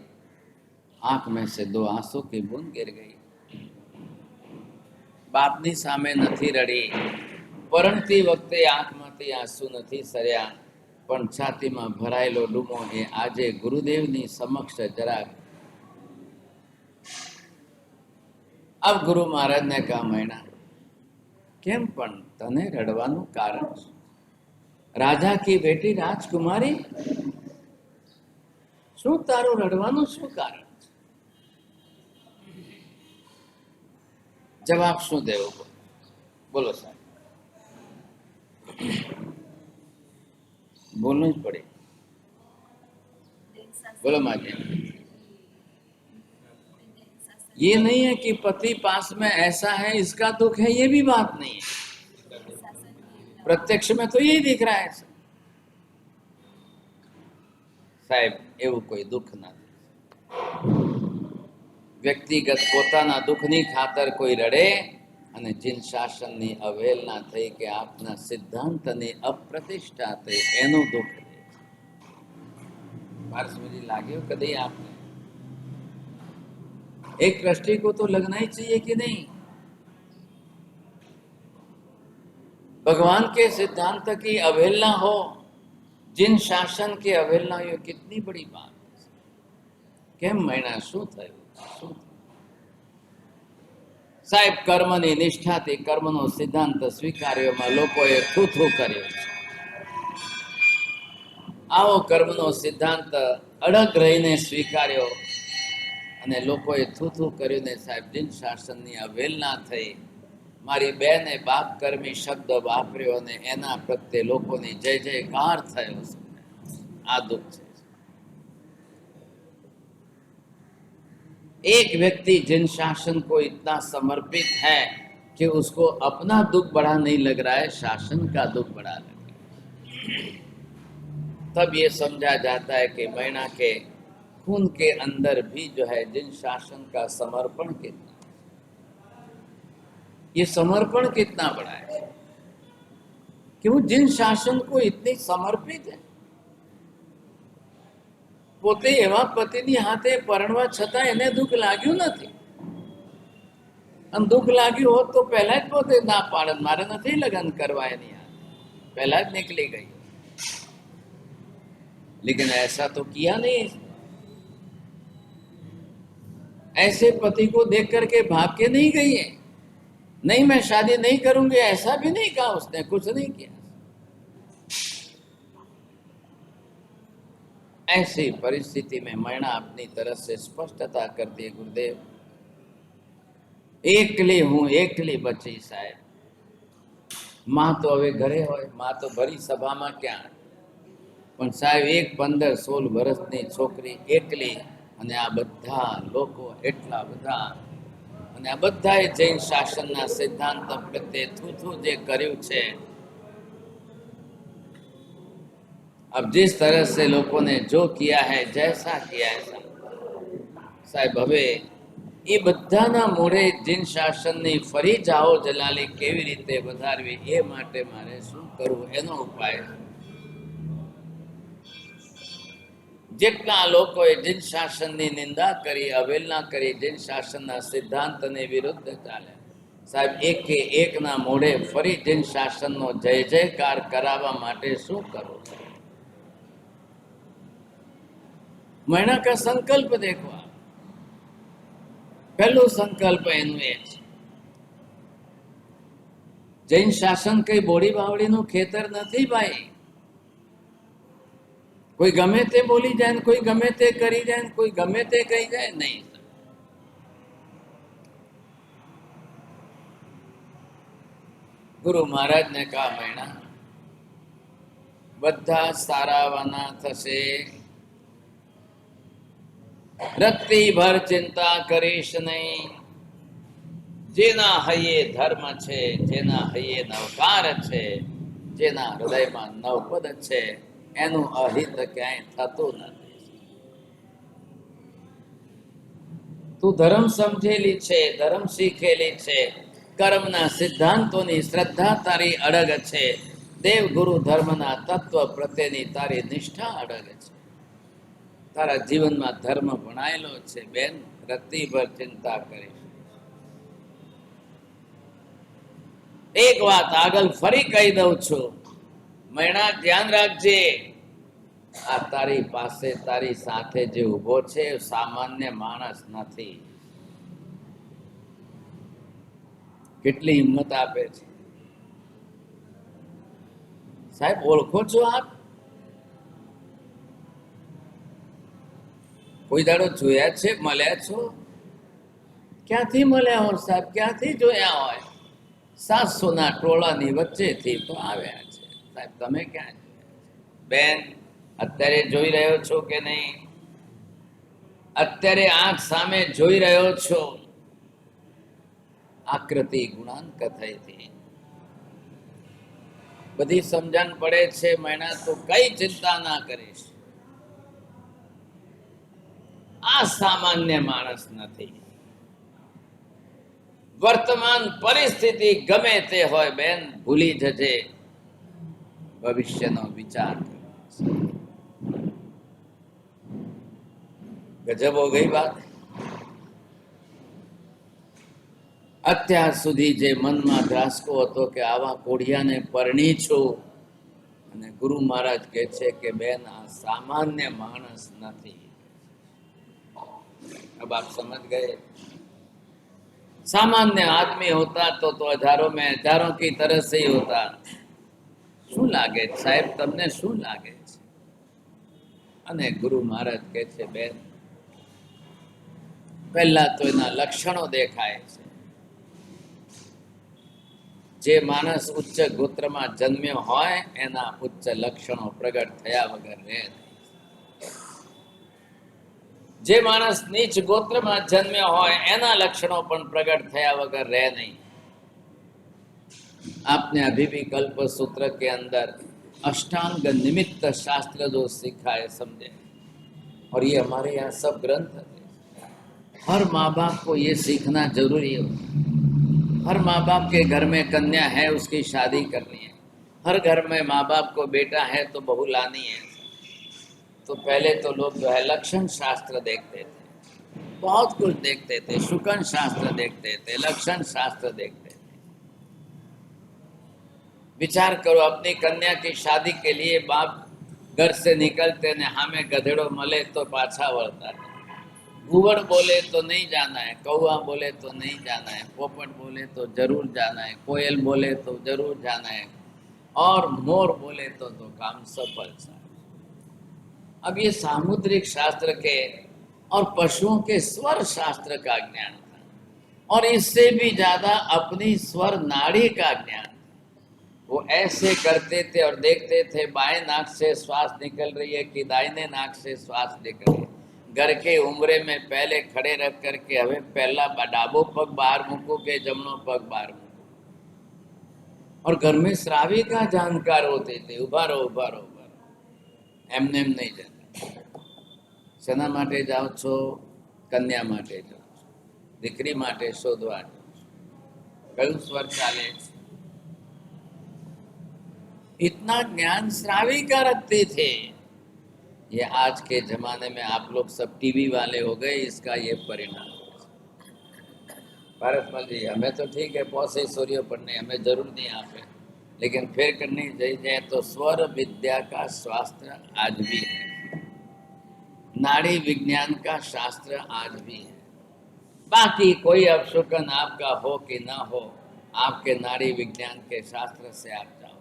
आंख में से 2 आंसू की बूंद गिर गई. बापनी सामे નથી રડી, પરણતી વખતે આંખમાંથી આંસુ નથી સર્યા, પણ છાતીમાં ભરાયેલો ડૂમો એ આજે ગુરુદેવની સમક્ષ જરા. अब गुरु महाराज ने कहा मैना केम पण तने रड़वानुं कारण छे? राजा की बेटी राजकुमारी, शू तारू रड़वानुं शू कारण छे? जवाब शू देवो बोलो साहब, बोलना ही पड़े. बोलो माजी. ये नहीं है कि पति पास में ऐसा है इसका दुख है, ये भी बात नहीं है. प्रत्यक्ष में तो यही दिख रहा है साहेब, એવું કોઈ દુઃખ નથી. વ્યક્તિગત પોતાના દુઃખની ખાતર કોઈ રડે અને જીન શાસનની અવહેલના થઈ કે આપના સિદ્ધાંતની અપ્રતિષ્ઠા થઈ એનું દુઃખ છે. बात समझी लागे कभी आपने? एक ट्रस्टी को तो लगना ही चाहिए कि नहीं? भगवान के सिद्धांत की अवहेलना हो, जिन शासन की अवहेलना हो, कितनी बड़ी बात है. केम महीना शू थयुं? साहेब कर्मनी निष्ठाथी कर्मनो सिद्धांत स्वीकार्योमां लोकोए थूथू कर्यो छे. आवो कर्मनो सिद्धांत अड़ग रहीने स्वीकार्यो અને લોકોએ થૂથું કર્યું ને સાહેબ જીન શાસનની અવહેલના થઈ. મારી બેને બાપ કર્મી શબ્દ વાપર્યો અને એના પ્રત્યે લોકોની જય જયકાર થયો. આ દુઃખ છે. एक व्यक्ति जिन शासन को इतना समर्पित है कि उसको अपना दुख बड़ा नहीं लग रहा है, शासन का दुख बड़ा लग रहा है, तब ये समझा जाता है कि मैना के खून के अंदर भी जो है जिन शासन का समर्पण कितना, ये समर्पण कितना बड़ा है कि वो जिन शासन को इतनी समर्पित है. પોતે એવા પતિની હાથે પરણવા છતાં એને દુઃખ લાગ્યું નથી. અને દુઃખ લાગ્યું હોત તો પહેલા જ પોતે ના પાડત, મારે નથી લગ્ન કરવા એની હાથે, પહેલા જ निकली गई. लेकिन ऐसा तो किया नहीं. ऐसे पति को देख करके भाग के नहीं गई है. नहीं मैं शादी नहीं करूंगी ऐसा भी नहीं कहा उसने, कुछ नहीं किया. ऐसी परिस्थिति में मैना अपनी तरफ से स्पष्टता करती है, गुरुदेव एकली हूं, एकली बची साहेब. मां तो હવે ઘરે હોય, मां तो भरी સભામાં ક્યાં, પણ સાહેબ એક 15-16 વર્ષની છોકરી એકલી, અને આ બધા લોકો એટલા બધા, અને આ બધાએ જૈન શાસનના સિદ્ધાંત પ્રત્યે થૂથું જે કર્યું છે. अब जिस तरह से लोगों ने जो किया है, जैसा किया है साहेब, હવે એ બધાના મોઢે જીન શાસનની ફરી જાઓ જલાલી કેવી રીતે વધારવી એ માટે મારે શું કરવું એનો ઉપાય. જેટલા લોકોએ જીન શાસનની નિંદા કરી, અવહેલના કરી, જીન શાસનના સિદ્ધાંતને વિરુદ્ધ ચાલે સાહેબ, એકે એકના મોઢે ફરી જીન શાસનનો જય જયકાર કરાવવા માટે શું કરવું? महीना का संकल्प देखो आप. पहलो संकल्प एनु ए छे, जैन शासन कई बोड़ी बावड़ी नु खेतर नहीं भाई. कोई गमे ते बोली जाए, कोई गमे ते करी जाए, कोई गमे ते कही जाए नहीं. गुरु महाराज ने कहा महीना बधा सारावाना थशे, रत्ती भर चिंता करीश नहीं. जेना हये धर्म छे, जेना हये नवकार छे, जेना हृदय में नवपद छे, એનું અહિત ક્યાંય થતું નથી. તું ધર્મ સમજેલી છે, ધર્મ શીખેલી છે, કર્મના સિદ્ધાંતોની શ્રદ્ધા તારી અડગ છે, દેવ ગુરુ ધર્મના તત્વ પ્રત્યેની તારી નિષ્ઠા અડગ છે. તારા જીવનમાં ધર્મ ભણાયેલો છે બેન, રત્તીભર ચિંતા કરીશ. એક વાત આગળ ફરી કહી દઉં છું, મૈણા ધ્યાન રાખજે. આ તારી પાસે તારી સાથે જે ઊભો છે સામાન્ય માણસ નથી. કેટલી હિંમત આપે છે સાહેબ. ઓળખો છો આપ? કોઈ દાડો જોયા છે, મળ્યા છો? ક્યાંથી મળ્યા હોય સાહેબ, ક્યાંથી જોયા હોય? 700ના ટોળાની વચ્ચેથી તો આવ્યા છે સાહેબ. તમે ક્યાં બેન અત્યારે જોઈ રહ્યો છો કે નહીં? અત્યારે આંખ સામે જોઈ રહ્યો છો? આકૃતિ ગુણાંક થઈથી બધી સમજણ પડે છે મૈણા, તો કઈ ચિંતા ના કરીશ. આ સામાન્ય માણસ નથી. વર્તમાન પરિસ્થિતિ ગમે તે હોય બેન, ભૂલી જજે ભવિષ્યનો વિચાર. ગજબ હો ગઈ વાત. અત્યાર સુધી જે મનમાં ધ્રાસકો હતો કે આવા કોડિયાને પરણી છું, અને ગુરુ મહારાજ કહે છે કે બેન આ સામાન્ય માણસ નથી. अब आप समझ गए? सामान्य आदमी होता तो हजारों में हजारों की तरह से ही होता. શું લાગે સાહેબ તમને, શું લાગે છે? અને ગુરુ મહારાજ કહે છે બેન, પહેલા તો એના લક્ષણો દેખાય છે. જે માણસ ઉચ્ચ ગોત્રમાં જન્મ્યો હોય એના ઉચ્ચ લક્ષણો પ્રગટ થયા વગર રહે નહીં. જે માણસ નીચ ગોત્રમાં જન્મ્યો હોય એના લક્ષણો પણ પ્રગટ થયા વગર રહે નહીં. आपने अभी भी कल्प सूत्र के अंदर अष्टांग निमित्त शास्त्र जो सीखा है समझे, और ये हमारे यहाँ सब ग्रंथ है. हर माँ बाप को ये सीखना जरूरी है. हर माँ बाप के घर में कन्या है, उसकी शादी करनी है. हर घर में माँ बाप को बेटा है तो बहू लानी है. तो पहले तो लोग जो है लक्षण शास्त्र देखते थे, बहुत कुछ देखते थे. शुकन शास्त्र देखते थे, लक्षण शास्त्र देखते थे. विचार करो, अपनी कन्या की शादी के लिए बाप घर से निकलते ने हमें गधेड़ो मले तो पाछा वळता है. घुवड़ बोले तो नहीं जाना है, कौआ बोले तो नहीं जाना है, पोपट बोले तो जरूर जाना है, कोयल बोले तो जरूर जाना है, और मोर बोले तो काम सफल सा. अब ये सामुद्रिक शास्त्र के और पशुओं के स्वर शास्त्र का ज्ञान था, और इससे भी ज्यादा अपनी स्वर नाड़ी का ज्ञान. वो ऐसे करते थे और देखते थे बाएं नाक से श्वास निकल रही है कि दाहिने नाक से श्वास निकल रही है. घर के उम्रे में पहले खड़े रख करके हमें पहला डाबो पग बाहर मूको के जमनो पग बाहर मूको. और घर में श्रावी का जानकार होते थे. उभा रहो उभा रहो उभा रहो, एमने एम नहीं जाता. શેના માટે જાઓ છો? કન્યા માટે જાઓ છો, દીકરી માટે શોધવા જાઓ છો. કયું સ્વર ચાલે છે? इतना ज्ञान श्रावी का रखते थे. ये आज के जमाने में आप लोग सब टीवी वाले हो गए, इसका ये परिणाम. भारतमल जी हमें तो ठीक है पौसे सूर्य पढ़ने, हमें जरूर नहीं आपे, लेकिन फिर करनी चाहिए तो स्वर विद्या का शास्त्र आज भी है, नाड़ी विज्ञान का शास्त्र आज भी है. बाकी कोई अपशुकन आपका हो कि ना हो, आपके नाड़ी विज्ञान के शास्त्र से आप जाओ.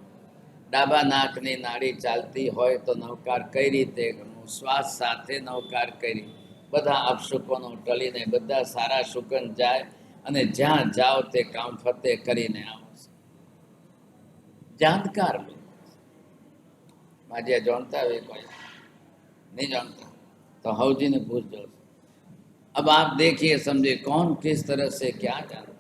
ડાબા નાકની નાડી ચાલતી હોય તો નવકાર કઈ રીતે કરવું, શ્વાસ સાથે નવકાર કરી, બધા અપશુકનો ટળીને બધા સારા શુકન જાય અને જ્યાં જાઓ તે કામ ફતે કરીને આવો. जानकार लोग माजिया जानता है कोई नहीं जानता तो हाउजी ने पूछ दो. अब आप देखिए समझे कौन किस तरह से क्या जानता.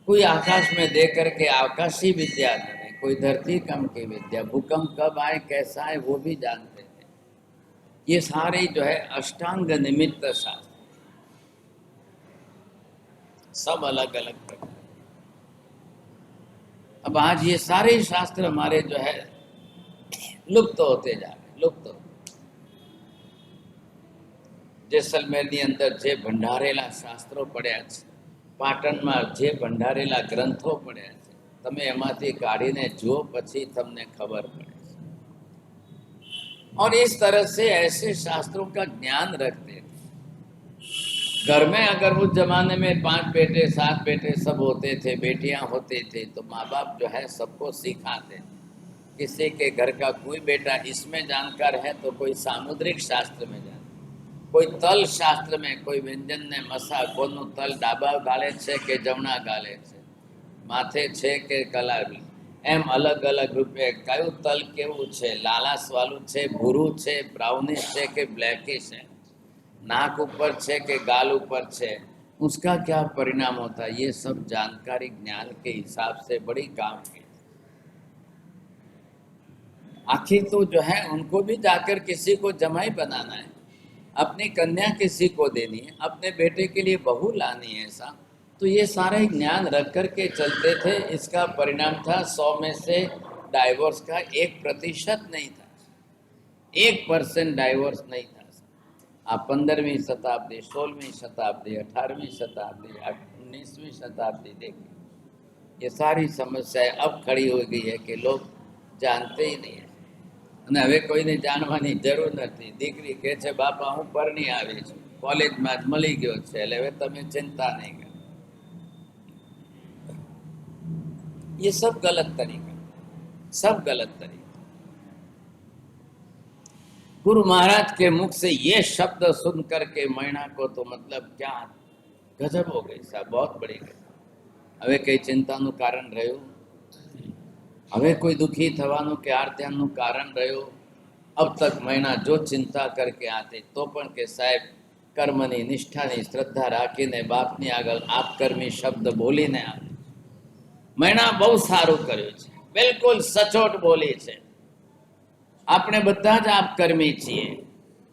कोई आकाश में देख करके आकाशी विद्या जाने, कोई धरती कम की विद्या, भूकंप कब आए कैसा है वो भी जानते थे। ये सारे जो है अष्टांग निमित्त शास्त्र, सब अलग अलग प्रकार। अब आज ये सारे शास्त्र हमारे जो है लुप्त होते जा रहे, लुप्त होते। जैसलमेરની અંદર જે ભંડારેલા શાસ્ત્રો પડ્યા છે, પાટણમાં જે ભંડારેલા ગ્રંથો પડ્યા છે, તમે એમાંથી કાઢીને જુઓ પછી તમને ખબર પડે છે। और इस तरह से ऐसे शास्त्रों का ज्ञान रखते थे। घर में अगर उस जमाने में 5 बेटे 7 बेटे सब होते थे, बेटियां होती थी, तो माँ बाप जो है सबको सिखाते। किसी के घर का कोई बेटा इसमें जानकार है तो कोई सामुद्रिक शास्त्र में जान, कोई तल शास्त्र में, कोई व्यंजन ने मसा कोनु तल डाबा गाले छे के जमना गाले छे, माथे छे के कलावी, एम अलग अलग रूपे कયું तल केवुं छे, लालास वालू छे, भूरू छे, ब्राउनिश छे के ब्लैकिश है, नाक ऊपर छे के गाल ऊपर छे, उसका क्या परिणाम होता है, ये सब जानकारी ज्ञान के हिसाब से बड़ी काम की। आखिर तो जो है उनको भी जाकर किसी को जमाई बनाना है, अपनी कन्या किसी को देनी है, अपने बेटे के लिए बहू लानी है, ऐसा तो ये सारे ज्ञान रख कर के चलते थे। इसका परिणाम था 100 में से डाइवोर्स का 1% नहीं था, 1% डाइवोर्स नहीं था। आप 15वीं शताब्दी, 16वीं शताब्दी, 18वीं शताब्दी, 19वीं शताब्दी देखिए, ये सारी समस्याएं अब खड़ी हो गई है कि लोग जानते ही नहीं है। અને હવે કોઈને જાણવાની જરૂર નથી। દીકરી કહે છે બાપા હું પરણી આવી છું, કોલેજમાં જ મળી ગયો છે, એટલે હવે તમે ચિંતા નહીં કરો। ये सब गलत तरीका, सब गलत तरीका। गुरु महाराज के मुख से ये शब्द सुन करके मैणा को तो मतलब क्या गजब हो गई साहब, बहुत बड़ी गजब। હવે કઈ ચિંતાનું કારણ રહ્યું? હવે कोई दुखी થવાનું કે આર્ત્યાનું કારણ રહ્યું? अब तक मैणा जो चिंता करके आते तो पण के साहेब कर्मनी निष्ठानी श्रद्धा राखीने बापनी આગળ આપકર્મી શબ્દ બોલીને આવે। मैणा બહુ સારું કર્યું છે, બિલકુલ સચોટ બોલી છે। આપણે બધા જ આપકર્મી છીએ,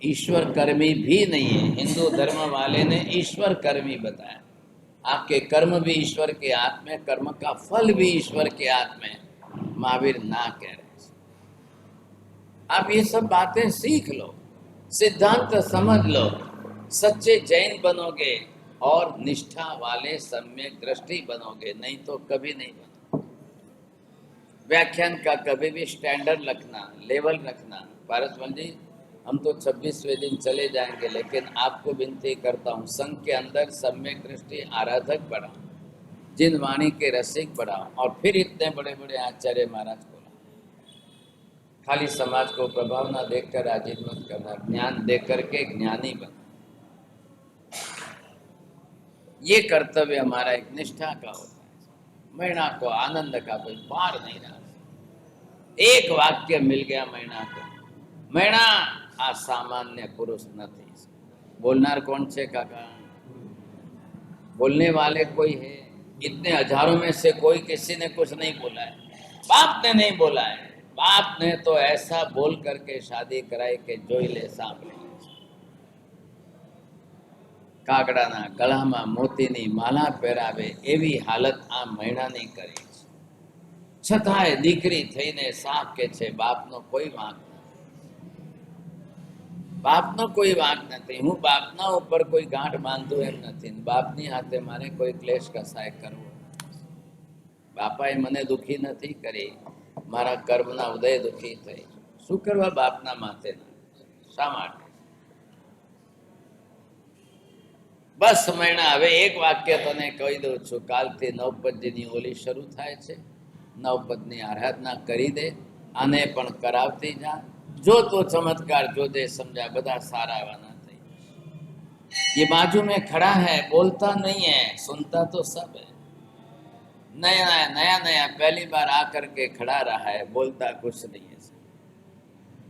ईश्वर कर्मी भी नहीं है। हिंदू धर्म वाले ने ईश्वर कर्मी बताया। आपके कर्म भी ईश्वर के हाथ में, कर्म का फल भी ईश्वर के हाथ में। महावीर ना कह रहे, आप ये सब बातें सीख लो, सिद्धांत समझ लो, सच्चे जैन बनोगे और निष्ठा वाले सम्यक दृष्टि बनोगे, नहीं तो कभी नहीं बनो। व्याख्यान का कभी भी स्टैंडर्ड रखना, लेवल रखना। पारसमल जी हम तो 26वें दिन चले जाएंगे, लेकिन आपको विनती करता हूँ संघ के अंदर सम्यक दृष्टि आराधक बढ़ाओ, जिन वाणी के रसिक बढ़ाओ, और फिर इतने बड़े बड़े आचार्य महाराज को खाली समाज को प्रभाव ना देखकर राजीव मत करना, ज्ञान दे करके ज्ञानी बना। ये कर्तव्य हमारा एक निष्ठा का होता है। मैणा को आनंद का कोई पार नहीं रहा। एक वाक्य मिल गया मैणा को, मैणा आ सामान्य पुरुष नहीं। बोलनार कौन छे काका? बोलने वाले कोई है? इतने हजारों में से कोई किसी ने कुछ नहीं बोला है, बाप ने नहीं बोला है। बाप ने तो ऐसा बोल करके शादी कराई के जोई ले सामने। कागड़ाना गळामां मोतीनी माला પહેરાવે એવી હાલત આ મૈણાની કરી છે। છતાંય દીકરી થઈને સાફ કે છે બાપનો કોઈ વાંક નથી, બાપનો કોઈ વાંક નથી। હું બાપના ઉપર કોઈ ગાંઠ બાંધું એમ નથી, બાપની હાથે મારે કોઈ ક્લેશ કસાય કરવો। બાપાએ મને દુખી નથી કરી, મારા કર્મના ઉદય દુખી થઈ। શું કરવા બાપના માથે? શા માટે? બસ મૈણા હવે એક વાક્ય તને કહી દઉં છું, કાલથી નવપદજીની હોલી શરૂ થાય છે। નવપદની આરાધના કરી દે, આને પણ કરાવતી જા। जो तो चमत्कार जो दे समझा, बदा सारा वाना थे। ये बाजू में खड़ा है, बोलता नहीं है, सुनता तो सब है। नया नया नया पहली बार आकर के खड़ा रहा है, बोलता कुछ नहीं है,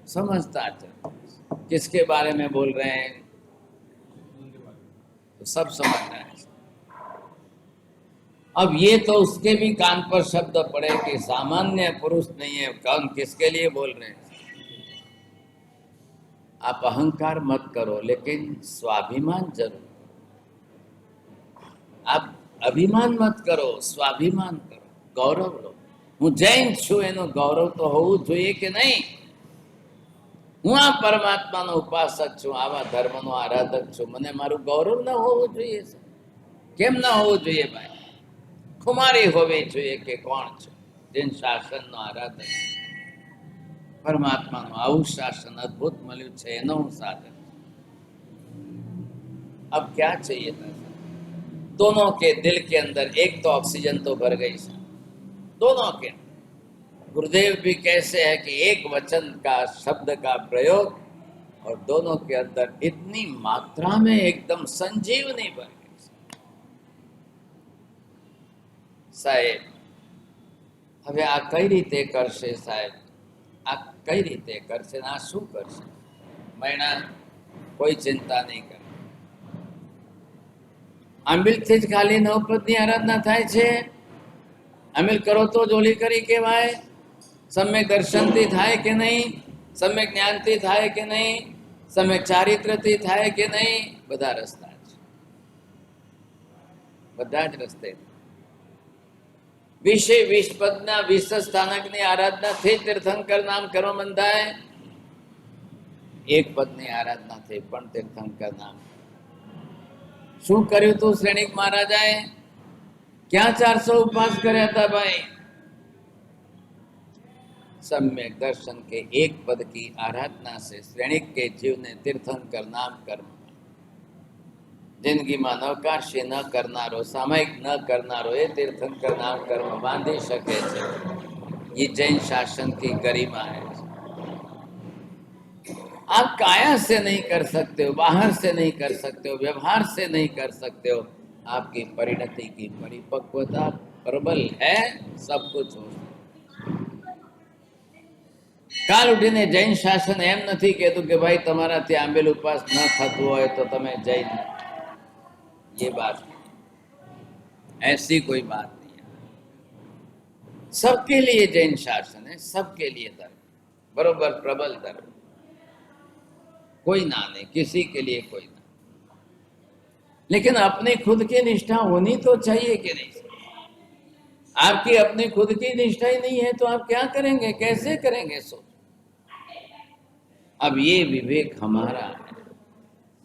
समझता चल किसके बारे में बोल रहे हैं तो सब समझना है। अब ये तो उसके भी कान पर शब्द पड़े कि सामान्य पुरुष नहीं है, कौन किसके लिए बोल रहे हैं। आप अहंकार मत करो, लेकिन स्वाभिमान जरूर। आप अभिमान मत करो, स्वाभिमान करो, गौरव लो। હું જૈન છું એનો ગૌરવ તો હોવું જોઈએ કે નહીં? હું આ પરમાત્માનો ઉપાસક છું, આવા ધર્મનો આરાધક છું, મને મારું ગૌરવ ન હોવું જોઈએ? કેમ ન હોવું જોઈએ ભાઈ? ખુમારી હોવી જોઈએ કે કોણ છે જૈન શાસનનો આરાધક, પરમાત્માનું આવું શાસન અદ્ભુત મળ્યું છે, એનો હું સાધક। अब क्या चाहिए था? दोनों के दिल के अंदर एक तो ऑक्सीजन तो भर गई सर, दोनों के। गुरुदेव भी कैसे है कि एक वचन का शब्द का प्रयोग और दोनों के अंदर इतनी मात्रा में एकदम संजीवनी भर गई। साहेब હવે આ કઈ રીતે કરશે સાહેબ? આ કઈ રીતે કરશે? આ શું કરશે? મૈણા કોઈ चिंता नहीं કરે। આંબિલથી જ ખાલી નવપદની આરાધના થાય છે। આંબિલ કરો તો જોલી કરી કહેવાય। सम्यक दर्शनથી થાય કે નહીં? सम्यक જ્ઞાનથી થાય કે નહીં? सम्यक ચારિત્રથી થાય કે નહીં? બધા રસ્તા છે, બધા જ રસ્તે। વિશે 20 પદના 20 સ્થાનકની આરાધનાથી તીર્થંકર નામ કરવા બંધાય। એક પદની આરાધનાથી પણ તીર્થંકર નામ। શું કર્યું તું શ્રેણિક મહારાજાએ? ક્યાં 400 ઉપવાસ કર્યા હતા ભાઈ? सम्यक दर्शन के एक पद की आराधना से श्रेणिक के जीव ने तीर्थंकर नाम कर्म, जिंदगी में नवकार्य न करनारो, सामयिक न करनारो ये तीर्थंकर नाम कर्म बांधी सके छे। ये जैन शासन की गरिमा है। आप काया से नहीं कर सकते हो, बाहर से नहीं कर सकते हो, व्यवहार से नहीं कर सकते हो। आपकी परिणति की परिपक्वता प्रबल है, सब कुछ हो। काल उठीने जैन शासन एम नहीं कहतु कि भाई तमारा त्यां आंबेल उपवास न थतुं होय तो तमे जैन, ये बात ऐसी कोई बात नहीं है। सबके लिए जैन शासन है, सबके लिए धर्म, बरोबर प्रबल धर्म, कोई ना नहीं, किसी के लिए कोई ना। लेकिन अपनी खुद की निष्ठा होनी तो चाहिए कि नहीं? आपकी अपनी खुद की निष्ठा ही नहीं है तो आप क्या करेंगे, कैसे करेंगे? सो अब ये विवेक हमारा है,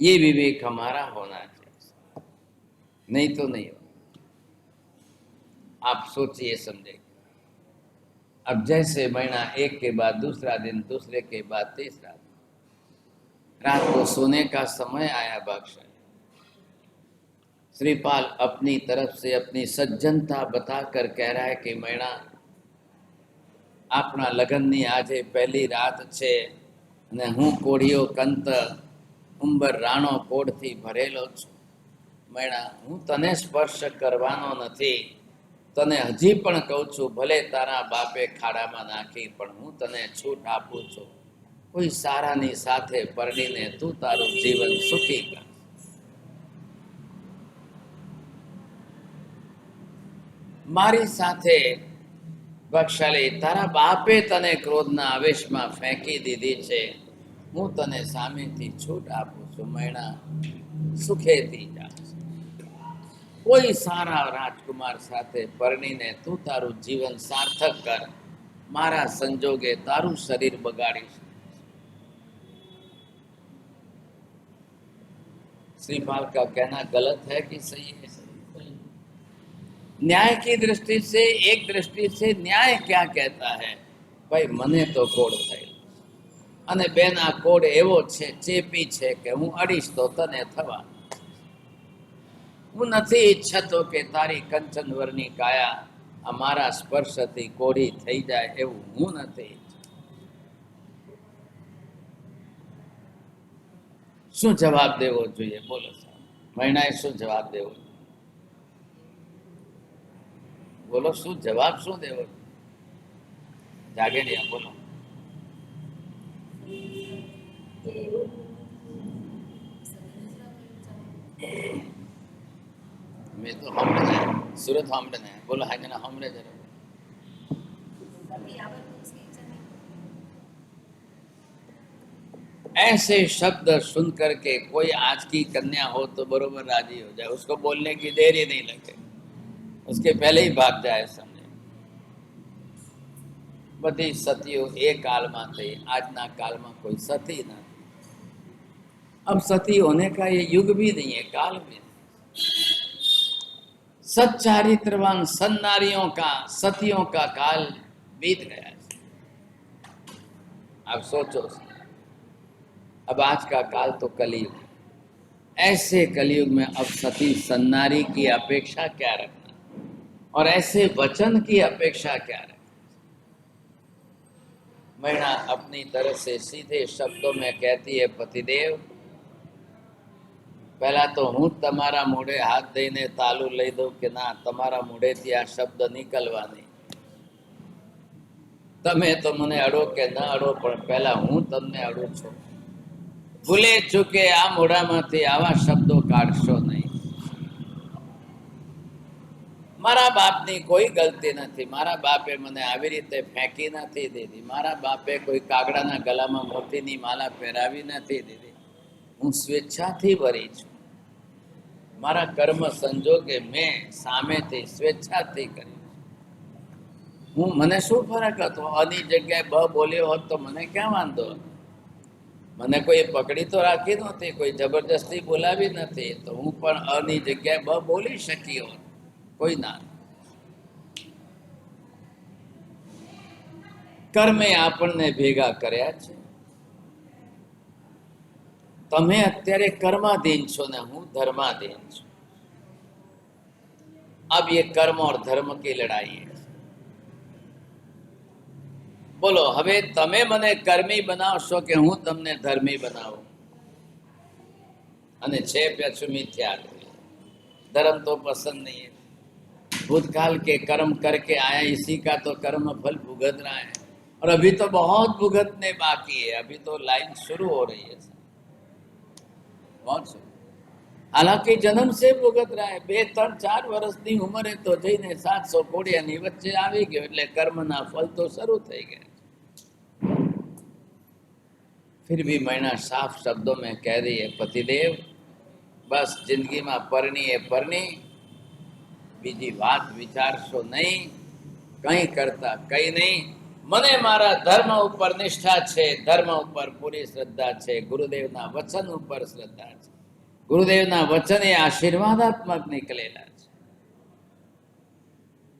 ये विवेक हमारा होना चाहिए, नहीं तो नहीं हो। आप सोचिए, समझे। अब जैसे महीना एक के बाद दूसरा दिन, दूसरे के बाद तीसरा दिन, रात को सोने का समय आया। बख्शा श्रीपाल अपनी तरफ से अपनी सज्जनता बताकर कह रहा है कि महीना अपना लगननी आज पहली रात छे ने हूँ कोड़ियो कंत उंबर राणो कोड़थी भरेलो छुं। महीना हूँ तने स्पर्श करवानो नथी, तने हजी पण कहूं छुं, भले तारा बापे खाड़ामां नाखी पण हूँ तने छूट आपूं छुं। कोई सारानी साथे परणीने तू तारू जीवन सुखी कर। मारी साथे बक्षाली तारा बापे तने क्रोधना आवेशमां फेंकी दीधी छे, हूँ तने सामेथी छूट आपूं छुं। महीना सुखेथी जा। कोई सारा राजकुमार साथे परणीने तू तारू जीवन सार्थक कर, मारा संजोगे तारू शरीर बगाड़ीश। श्रीपाल का कहना गलत है कि सही है? न्याय की दृष्टि से, एक दृष्टि से न्याय क्या कहता है? भाई मने तो कोड़ थई अने बेन आ कोड़ एवो छे, चेपी छे के हूँ अड़ीश तो तने थवा। हूँ नथी इच्छतो के तारी कंचन वरनी काया अमारा स्पर्शथी कोड़ी थई जाए, एवं हूँ नथी इच्छतो। शुं जवाब देवो जोईए? बोलो साहब, महीनाए शुं जवाब देवो? बोलो, शू जवाब शू देवो? जागेड़िया बोलो। मैं तो हम સુરત સાંભળે ને બોલો હા ના સાંભળે જરા ऐसे शब्द सुन करके कोई आज की कन्या हो तो बरोबर राजी हो जाए, उसको बोलने की देर ही नहीं लगे, उसके पहले ही भाग जाए समझे। बधी सतीओ ए काल में थी, आज ना काल में कोई सती नहीं। अब सती होने का ये युग भी नहीं है, काल भी नहीं। सच्चारित्रवान सन्नारियों का सतियों का काल बीत गया है। अब सोचो, अब आज का काल तो कलयुग, ऐसे कलयुग में अब सती सन्नारी की अपेक्षा क्या रखना और ऐसे वचन की अपेक्षा क्या रखना। मैना अपनी तरफ से सीधे शब्दों में कहती है, पतिदेव पहला तो हूँ तमारा मोढ़े हाथ दईने तालू लई दઉં કે ના, તમારા મોઢેથી આ શબ્દ નીકળવા નહીં। તમે તો મને અડો કે ન અડો, પણ પહેલા હું તમને અડું છું। ભૂલે ચૂકે આ મોઢામાંથી આવા શબ્દો કાઢશો નહીં। મારા બાપની કોઈ ગલતી નથી, મારા બાપે મને આવી રીતે ફેંકી નથી દીધી, મારા બાપે કોઈ કાગડાના ગલામાં મોતીની માલા પહેરાવી નથી દીધી। હું સ્વેચ્છાથી ભરી છું, મારા કર્મ સંજોગે મેં સામેથી સ્વેચ્છાથી કર્યું। હું મને શું ફરક હતો, અની જગ્યાએ બ બોલ્યો હોત તો મને ક્યાં વાંધો હતો? મને કોઈ પકડી તો રાખી નહોતી, કોઈ જબરજસ્તી બોલાવી નથી, તો હું પણ અની જગ્યાએ બ બોલી શકી હોત, કોઈ ના। કર્મે આપણને ભેગા કર્યા છે। તમે અત્યારે कर्माधीन છો ને હું धर्माधीन છું। अब ये कर्म और धर्म की लड़ाई है। बोलो હવે તમે મને કર્મી બનાવશો કે હું તમને ધર્મી બનાવું? અને છે પાછું મિથ્યા। धर्म तो पसंद नहीं है। भूतकाल के कर्म करके आया, इसी का तो कर्म फल भुगत रहा है, और अभी तो बहुत भुगतने बाकी है, अभी तो लाइन शुरू हो रही है। बहुत शुरू, हालांकि जन्म से भुगत रहा है। 2-3-4 વર્ષની ઉંમરે તો જઈને 700 કોડિયાની વચ્ચે આવી ગયો, એટલે કર્મના ફળ તો શરૂ થઈ ગયા। फिर भी मैंने साफ शब्दों में कह दी है, पतिदेव बस जिंदगी में परनी है परनी, बीजी बात विचारशो नहीं, कहीं करता कहीं नहीं। मने मारा धर्म ऊपर निष्ठा छे, धर्म ऊपर पूरी श्रद्धा छे, गुरुदेवना वचन ऊपर श्रद्धा छे। गुरुदेवना वचन ए आशीर्वादात्मक निकलेला छे।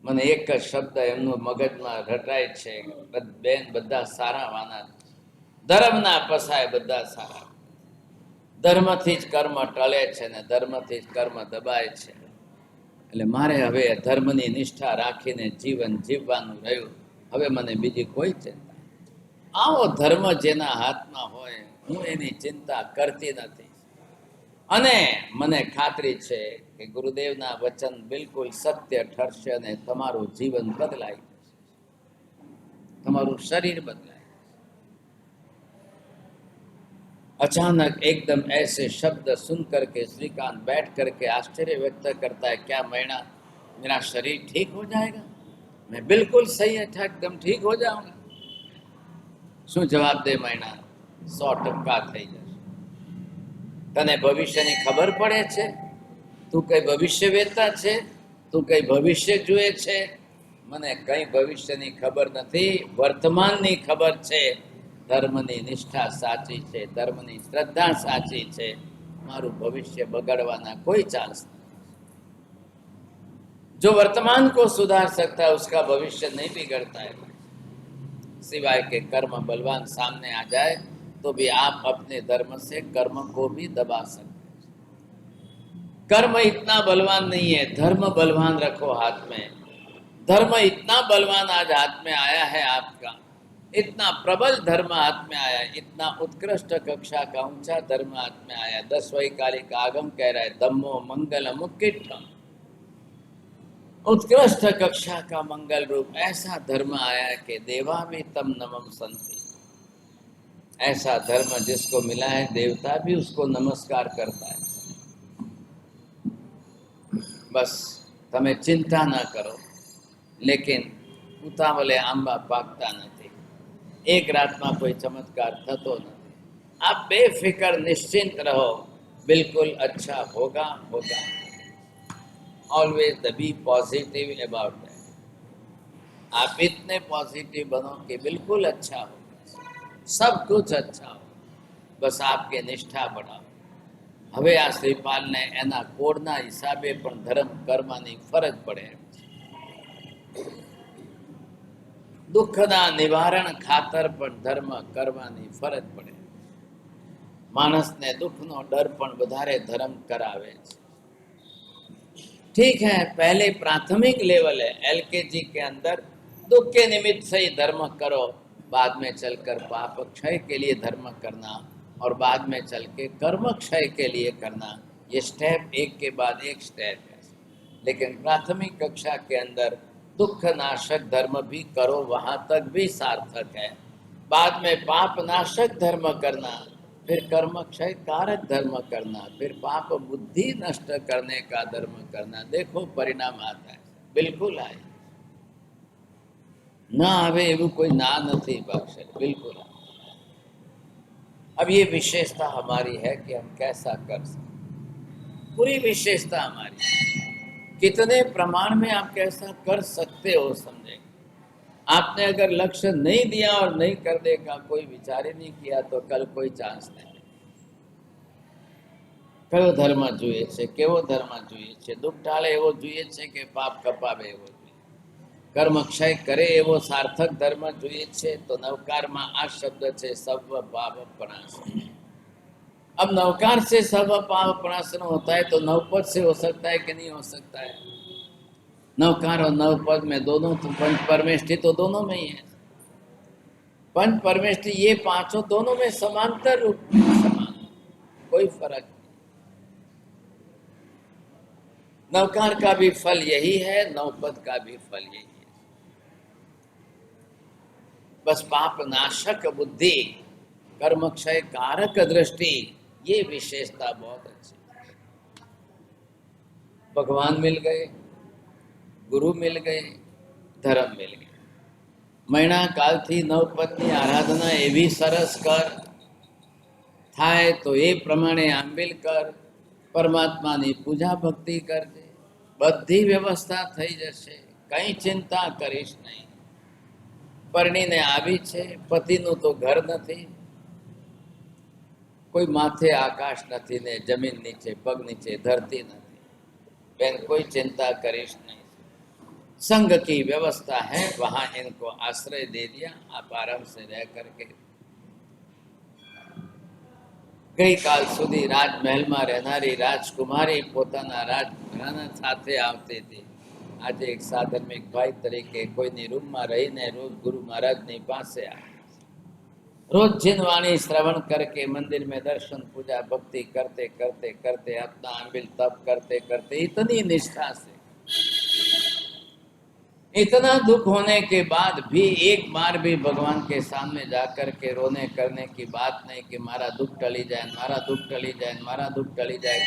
मने एक ज शब्द एमनो मगजमां रटाय छे, बेन बधा सारा वाना, धर्मना पसाय बधा सारा। धर्मथी ज कर्म टळे छे ने धर्मथी ज कर्म दबाय छे। એટલે મારે હવે ધર્મની નિષ્ઠા રાખીને જીવન જીવવાનું રહ્યું। હવે મને બીજી કોઈ ચિંતા। આવો ધર્મ જેના હાથમાં હોય, હું એની ચિંતા કરતી નથી। અને મને ખાતરી છે કે ગુરુદેવના વચન બિલકુલ સત્ય ઠરશે અને તમારું જીવન બદલાઈ જશે, તમારું શરીર બદલાય। अचानक एकदम ऐसे शब्द सुन करके श्रीकांत बैठ करके आश्चर्य व्यक्त करता है, क्या मैना मेरा शरीर ठीक हो जाएगा? मैं बिल्कुल सही अच्छा एकदम ठीक हो जाऊंगा? शू जवाब दे मैना? 100% થઈ જશે। તને ભવિષ્યની ખબર પડે છે? તું કઈ ભવિષ્યવેતા છે? તું કઈ ભવિષ્ય જુએ છે? મને કઈ ભવિષ્યની ખબર નથી, વર્તમાનની ખબર છે। धर्मनी निष्ठा साची है, धर्मनी श्रद्धा साची है, मारू भविष्य बगड़वाना कोई चांस नहीं। जो वर्तमान को सुधार सकता है उसका भविष्य नहीं बिगड़ता है, सिवाय के कर्म बलवान सामने आ जाए तो भी आप अपने धर्म से कर्म को भी दबा सकते हैं। कर्म इतना बलवान नहीं है, धर्म बलवान रखो हाथ में। धर्म इतना बलवान आज हाथ में आया है आपका, इतना प्रबल धर्म हाथ में आया, इतना उत्कृष्ट कक्षा का ऊंचा धर्म हाथ में आया। 10 वैकालिक आगम कह रहा है, धम्मो मंगल मुक्तिठम, उत्कृष्ट कक्षा का मंगल रूप ऐसा धर्म आया कि देवामि तम नमः संति। ऐसा धर्म जिसको मिला है देवता भी उसको नमस्कार करता है। बस તમે ચિંતા ન કરો, લેકિન ઉતાવળે આંબા પાકતા નથી, એક રાતમાં કોઈ ચમત્કાર થતો નથી। आप बेफिक्र निश्चिंत रहो, बिल्कुल अच्छा होगा होगा। Always the be positive about that. आप इतने पॉजिटिव बनो कि बिल्कुल अच्छा होगा, सब कुछ अच्छा हो, बस आपके निष्ठा बढ़ाओ। હવે આ શ્રીપાલને એના કોડના હિસાબે પણ ધર્મ કરવાની ફરજ પડે એમ છે। દુઃખના નિવારણ ખાતર પણ ધર્મ કરવાની ફરજ પડે। मानसने दुखनो डर पण વધારે धर्म करावे छे। ठीक है, पहले प्राथमिक लेवल है, एलकेजी के अंदर दुख के निमित्त से ही धर्म करो, बाद में चलकर पाप क्षय के लिए धर्म करना और बाद में चल के कर्म क्षय के लिए करना, ये स्टेप एक के बाद एक स्टेप है। लेकिन प्राथमिक कक्षा के अंदर दुख नाशक धर्म भी करो, वहां तक भी सार्थक है। बाद में पाप नाशक धर्म करना, फिर कर्म क्षय कारक धर्म करना, फिर पाप बुद्धि नष्ट करने का धर्म करना, देखो परिणाम आता है, बिल्कुल आए। न आवे एवं कोई ना नहीं बख्शे, बिल्कुल आए। अब ये विशेषता हमारी है कि हम कैसा कर सकते, पूरी विशेषता हमारी, कितने प्रमाण में आप कैसा कर सकते हो समझे। आपने अगर लक्ष्य नहीं दिया और नहीं कर देगा, कोई विचार ही नहीं किया, तो कल कोई चांस नहीं। कयो धर्म जुए छे, केवो धर्म जुए छे, दुख टाळे एवो जुए छे के पाप कपावे एवो जुए, कर्म क्षय करे एवो सार्थक धर्म जुए छे। तो नवकार में आ शब्द छे सर्व पाप प्रणाशन। अब नवकार से सर्व पाप प्रणाशन होता है, तो नवपद से हो सकता है कि नहीं हो सकता है। नवकार और नवपद में दोनों तो पंच परमेष्टि तो दोनों में ही है। पंच परमेष्टि ये पांचों दोनों में समांतर रूप में समान, कोई फर्क नहीं। नवकार का भी फल यही है, नवपद का भी फल यही है। बस पाप नाशक बुद्धि, कर्म क्षय कारक दृष्टि, ये विशेषता बहुत अच्छी। भगवान मिल गए, गुरु मिल गए, धर्म मिल गए। महीना काल थी नवपदनी आराधना एवी सरस कर थाय तो ए प्रमाणे आंबिल कर, परमात्मानी पूजा भक्ति करजे, बधी व्यवस्था थई जशे, कई चिंता करीश नहीं। परણીને આવી છે, પતિનું તો ઘર નથી, कोई माथे आकाश नहीं ने जमीन नीचे पग नीचे धरती नहीं, बेन कोई चिंता करीश नहीं। संघ की व्यवस्था है, वहां इनको आश्रय दे दिया, आप आराम से रह करके। कई काल सुधी राजमहल में रहनारी राजकुमारी पोताना राजघराना साथे आवती थी। आज एक साधर्मिक भाई तरीके कोई रूम में रहीने रोज गुरु महाराज नी पासे आवे, रोज जिन वाणी श्रवण करके मंदिर में दर्शन पूजा भक्ति करते करते करते अपना आंबिल तप करते करते इतनी निष्ठा से, इतना दुख होने के बाद भी एक बार भी भगवान के सामने जाकर के रोने करने की बात नहीं कि मारा दुख टली जाए, मारा दुख टली जाए, मारा दुख टली जाए,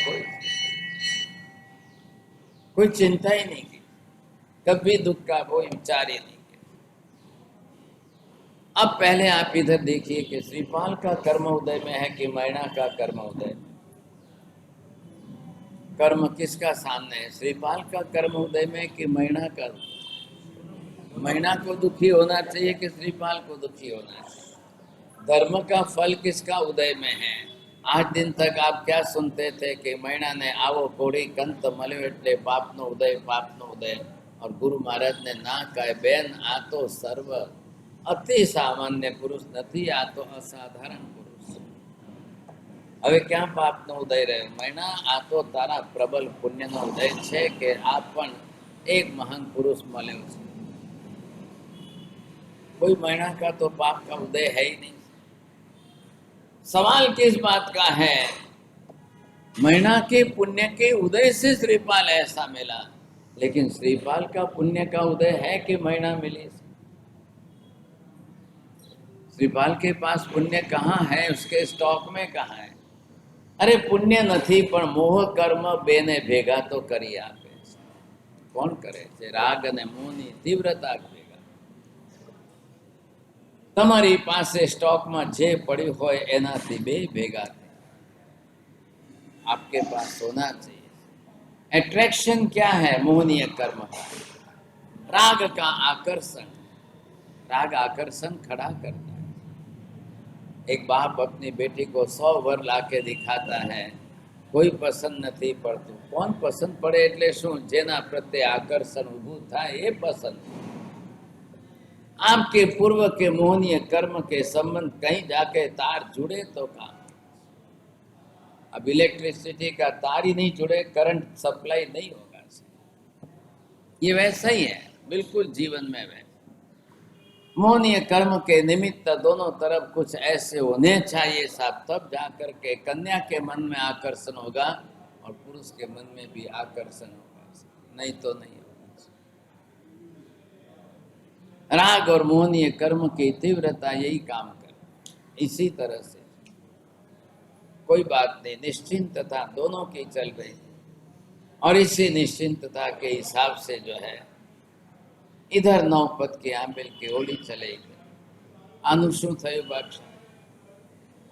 कोई चिंता ही नहीं की, कभी दुख का कोई विचार ही नहीं। अब पहले आप इधर देखिए कि श्रीपाल का कर्म उदय में है कि मैणा का कर्म उदय में। कर्म किसका सामने है, श्रीपाल का कर्म उदय में कि मैणा का। मैणा को दुखी होना चाहिए कि श्रीपाल को दुखी होना चाहिए। धर्म का फल किसका उदय में है। आज दिन तक आप क्या सुनते थे कि मैणा ने आवो कोड़ी कंत मल्यो एटले पापनो उदय, पापनो उदय। और गुरु महाराज ने ना कहे बेन आ तो सर्व अति सामान्य पुरुष नहीं, आ तो असाधारण पुरुष। હવે ક્યાં પાપનો ઉદય રહ્યો મૈણા, આ તો તારા પ્રબલ પુણ્યનો ઉદય છે કે આ પણ એક મહાન પુરુષ મળ્યો છે। कोई महीना का तो पाप का उदय है ही नहीं। सवाल किस बात का है, महीना के पुण्य के उदय से श्रीपाल ऐसा मिला, लेकिन श्रीपाल का पुण्य का उदय है कि महीना मिली। श्रीपाल के पास पुण्य कहाँ है, उसके स्टॉक में कहाँ है। अरे पुण्य नहीं पण मोह कर्म बेने भेगा तो करी आपे। કોણ કરે છે? રાગ અને મોહની તીવ્રતા ભેગા. તમારી પાસે સ્ટોકમાં જે પડ્યું હોય એનાથી બે ભેગા થાય. आपके पास होना चाहिए. अट्रैक्शन क्या है मोहनीय कर्म का? राग का आकर्षण. राग आकर्षण खड़ा करता है. एक बाप अपनी बेटी को 100 वर लाके दिखाता है, કોઈ પસંદ નથી પડતું. કોણ પસંદ પડે એટલે શું? જેના પ્રત્યે આકર્ષણ ઊભું થાય એ પસંદ. आपके पूर्व के मोहनीय कर्म के संबंध कहीं जाके तार जुड़े तो काम. अब इलेक्ट्रिसिटी का तार ही नहीं जुड़े, करंट सप्लाई नहीं होगा. ये वैसा ही है बिल्कुल जीवन में. वैसे मोहनीय कर्म के निमित्त दोनों तरफ कुछ ऐसे होने चाहिए साहब, तब जाकर के कन्या के मन में आकर्षण होगा और पुरुष के मन में भी आकर्षण होगा, नहीं तो नहीं होगा. राग और मोहनीय कर्म की तीव्रता यही काम करे. इसी तरह से कोई बात नहीं, निश्चिंतता दोनों की चल रही और इसी निश्चिंतता के हिसाब से जो है इधर नौपत की आंबेल की ओली चले गई. આનું શું થયું બાપ?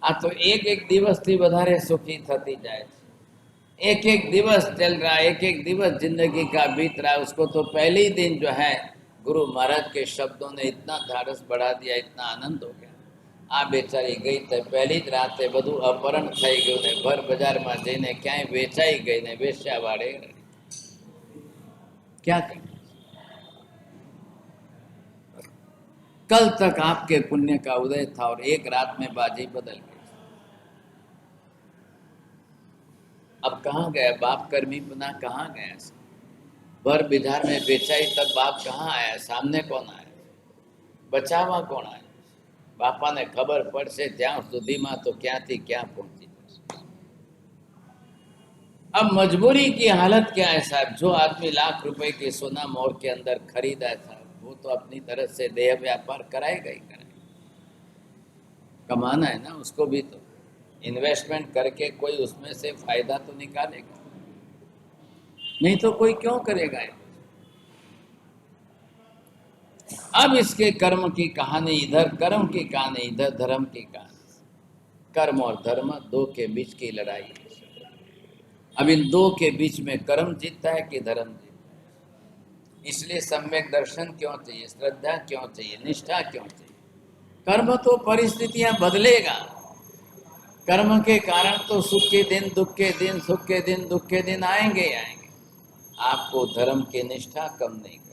આ તો એક એક દિવસથી વધારે સુખી થતી જાય છે. एक एक दिवस चल रहा है, एक एक दिवस जिंदगी का बीत रहा है. उसको तो पहले ही दिन जो है गुरु महाराज के शब्दों ने इतना धारस बढ़ा दिया, इतना आनंद हो गया. आ बेचारी गई तो पहली ज राते બધું અપહરણ થઈ ગયું ને ભર બજારમાં જઈને ક્યાંય વેચાઈ ગઈ ને વેશ્યાવાળે क्या करें? कल तक आपके पुण्य का उदय था और एक रात में बाजी बदल गई. अब कहाँ गया बाप कर्मी पुना? कहाँ गया? भर बिहार में बेचाई तक बाप कहाँ आया? सामने कौन आया? बचावा कौन आया? बापा ने खबर पड़से ત્યાં સુધીમાં तो क्या थी क्या पहुंची. अब मजबूरी की हालत क्या है साहब? जो आदमी लाख रुपए के सोना मोर के अंदर खरीदा था वो तो अपनी तरफ से देह व्यापार कराएगा ही कराएगा. कमाना है ना उसको भी, तो इन्वेस्टमेंट करके कोई उसमें से फायदा तो निकालेगा, नहीं तो कोई क्यों करेगा. अब इसके कर्म की कहानी, इधर कर्म की कहानी, इधर धर्म की कहानी. कर्म और धर्म दो के बीच की लड़ाई है. अब इन दो के बीच में कर्म जीतता है कि धर्म जीतता है. इसलिए सम्यक दर्शन क्यों चाहिए, श्रद्धा क्यों चाहिए, निष्ठा क्यों चाहिए? कर्म तो परिस्थितियां बदलेगा. कर्म के कारण तो सुख के दिन दुख के दिन, सुख के दिन दुख के दिन आएंगे ही आएंगे. आपको धर्म की निष्ठा कम नहीं करनी,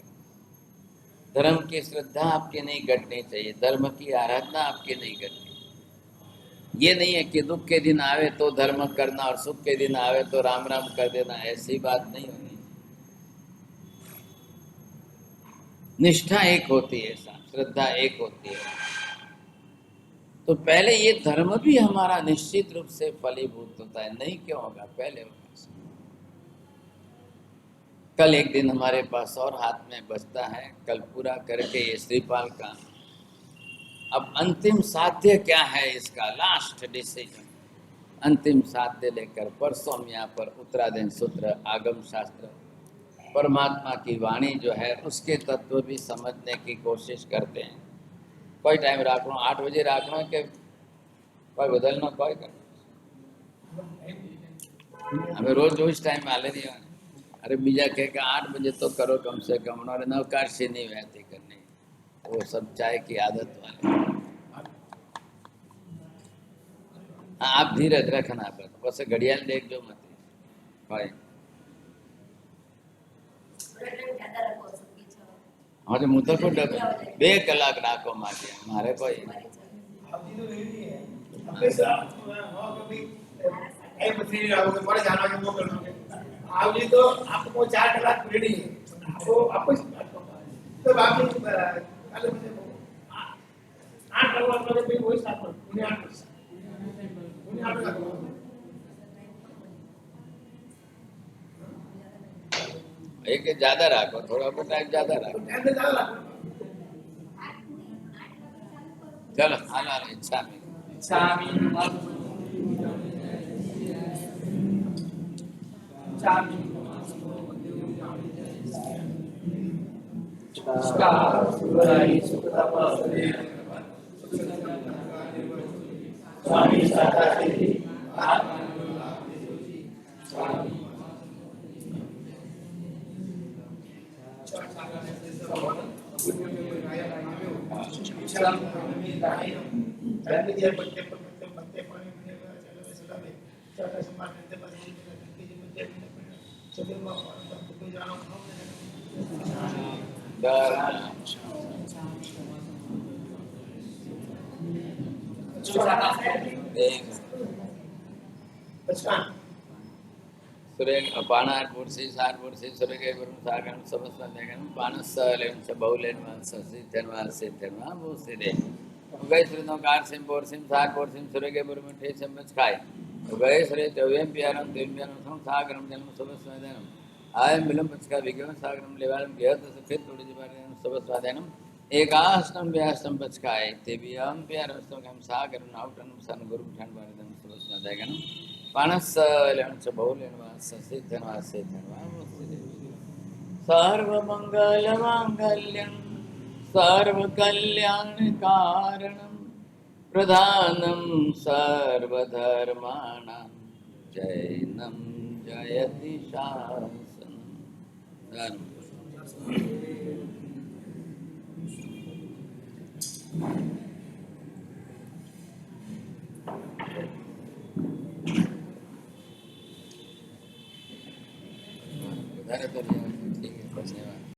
धर्म की श्रद्धा आपकी नहीं घटनी चाहिए, धर्म की आराधना आपकी नहीं करनी. ये नहीं है कि दुख के दिन आवे तो धर्म करना और सुख के दिन आवे तो राम राम कर देना, ऐसी बात नहीं होनी. निष्ठा एक होती है, श्रद्धा एक होती है. तो पहले ये धर्म भी हमारा निश्चित रूप से फलीभूत होता है. नहीं क्यों होगा? पहले होगा. कल एक दिन हमारे पास और हाथ में बचता है, कल पूरा करके ये श्रीपाल का अब अंतिम साध्य क्या है इसका, लास्ट डिसीजन. अंतिम साध्य लेकर परसों हम यहाँ पर उत्तराधीन सूत्र, आगम शास्त्र, परमात्मा की वाणी जो है उसके तत्व भी समझने की कोशिश करते हैं. कोई टाइम राखना 8 बजे रखना के कोई बदलना कोई कर हमें रोज रोज टाइम आले नहीं. अरे बीजा कहे कि 8 बजे तो करो कम से कम, उन्होंने नवकाशी नहीं वहती करनी, वो सब चाय की आदत वाले. हाँ आप धीरज रखना पर बस घड़ियाल देख जो मत भाई. हाँ હું તો કોઈ 2 કલાક રાખો માટે મારે કોઈ आवली तो आपको 4 कलाक रेडी है. आपको तो बाप ने काले मुझे 8 कलाक में कोई वही साथ में उन्हें 8 एक ज्यादा रखो, थोड़ा बहुत टाइम ज्यादा रखो. चलो हाल इच्छा में Chami. स्वामी साता सिद्धि पानार पुरुषी सार पुरुषी सुरगे गुरु सागरम सबस्व देगन पानस लेन स बहुलेन मानस से धनवा वो सिरे गए श्रीनो कार सिम पोर सिम सार पोर सिम सुरगे गुरु में ठे समझ खाए गए श्री चौवेम प्यारम दिन प्यारम सम सागरम जन्म सबस्व देनम आय मिलम पचका विगम सागरम लेवालम गयत सफेद थोड़ी जिबारम सबस्व देनम एकाष्टम व्याष्टम पचकाए तेबियम प्यारम सम सागरम नाउटन सन गुरु ठन बारदम सबस्व देगन पानस लेन स बहुलेन मानस से धनवा सर्वमंगल मांगल्यं सर्वकल्याणकारणं प्रधानं सर्वधर्माणां जैनं जयति शासनम्। धन्यवाद।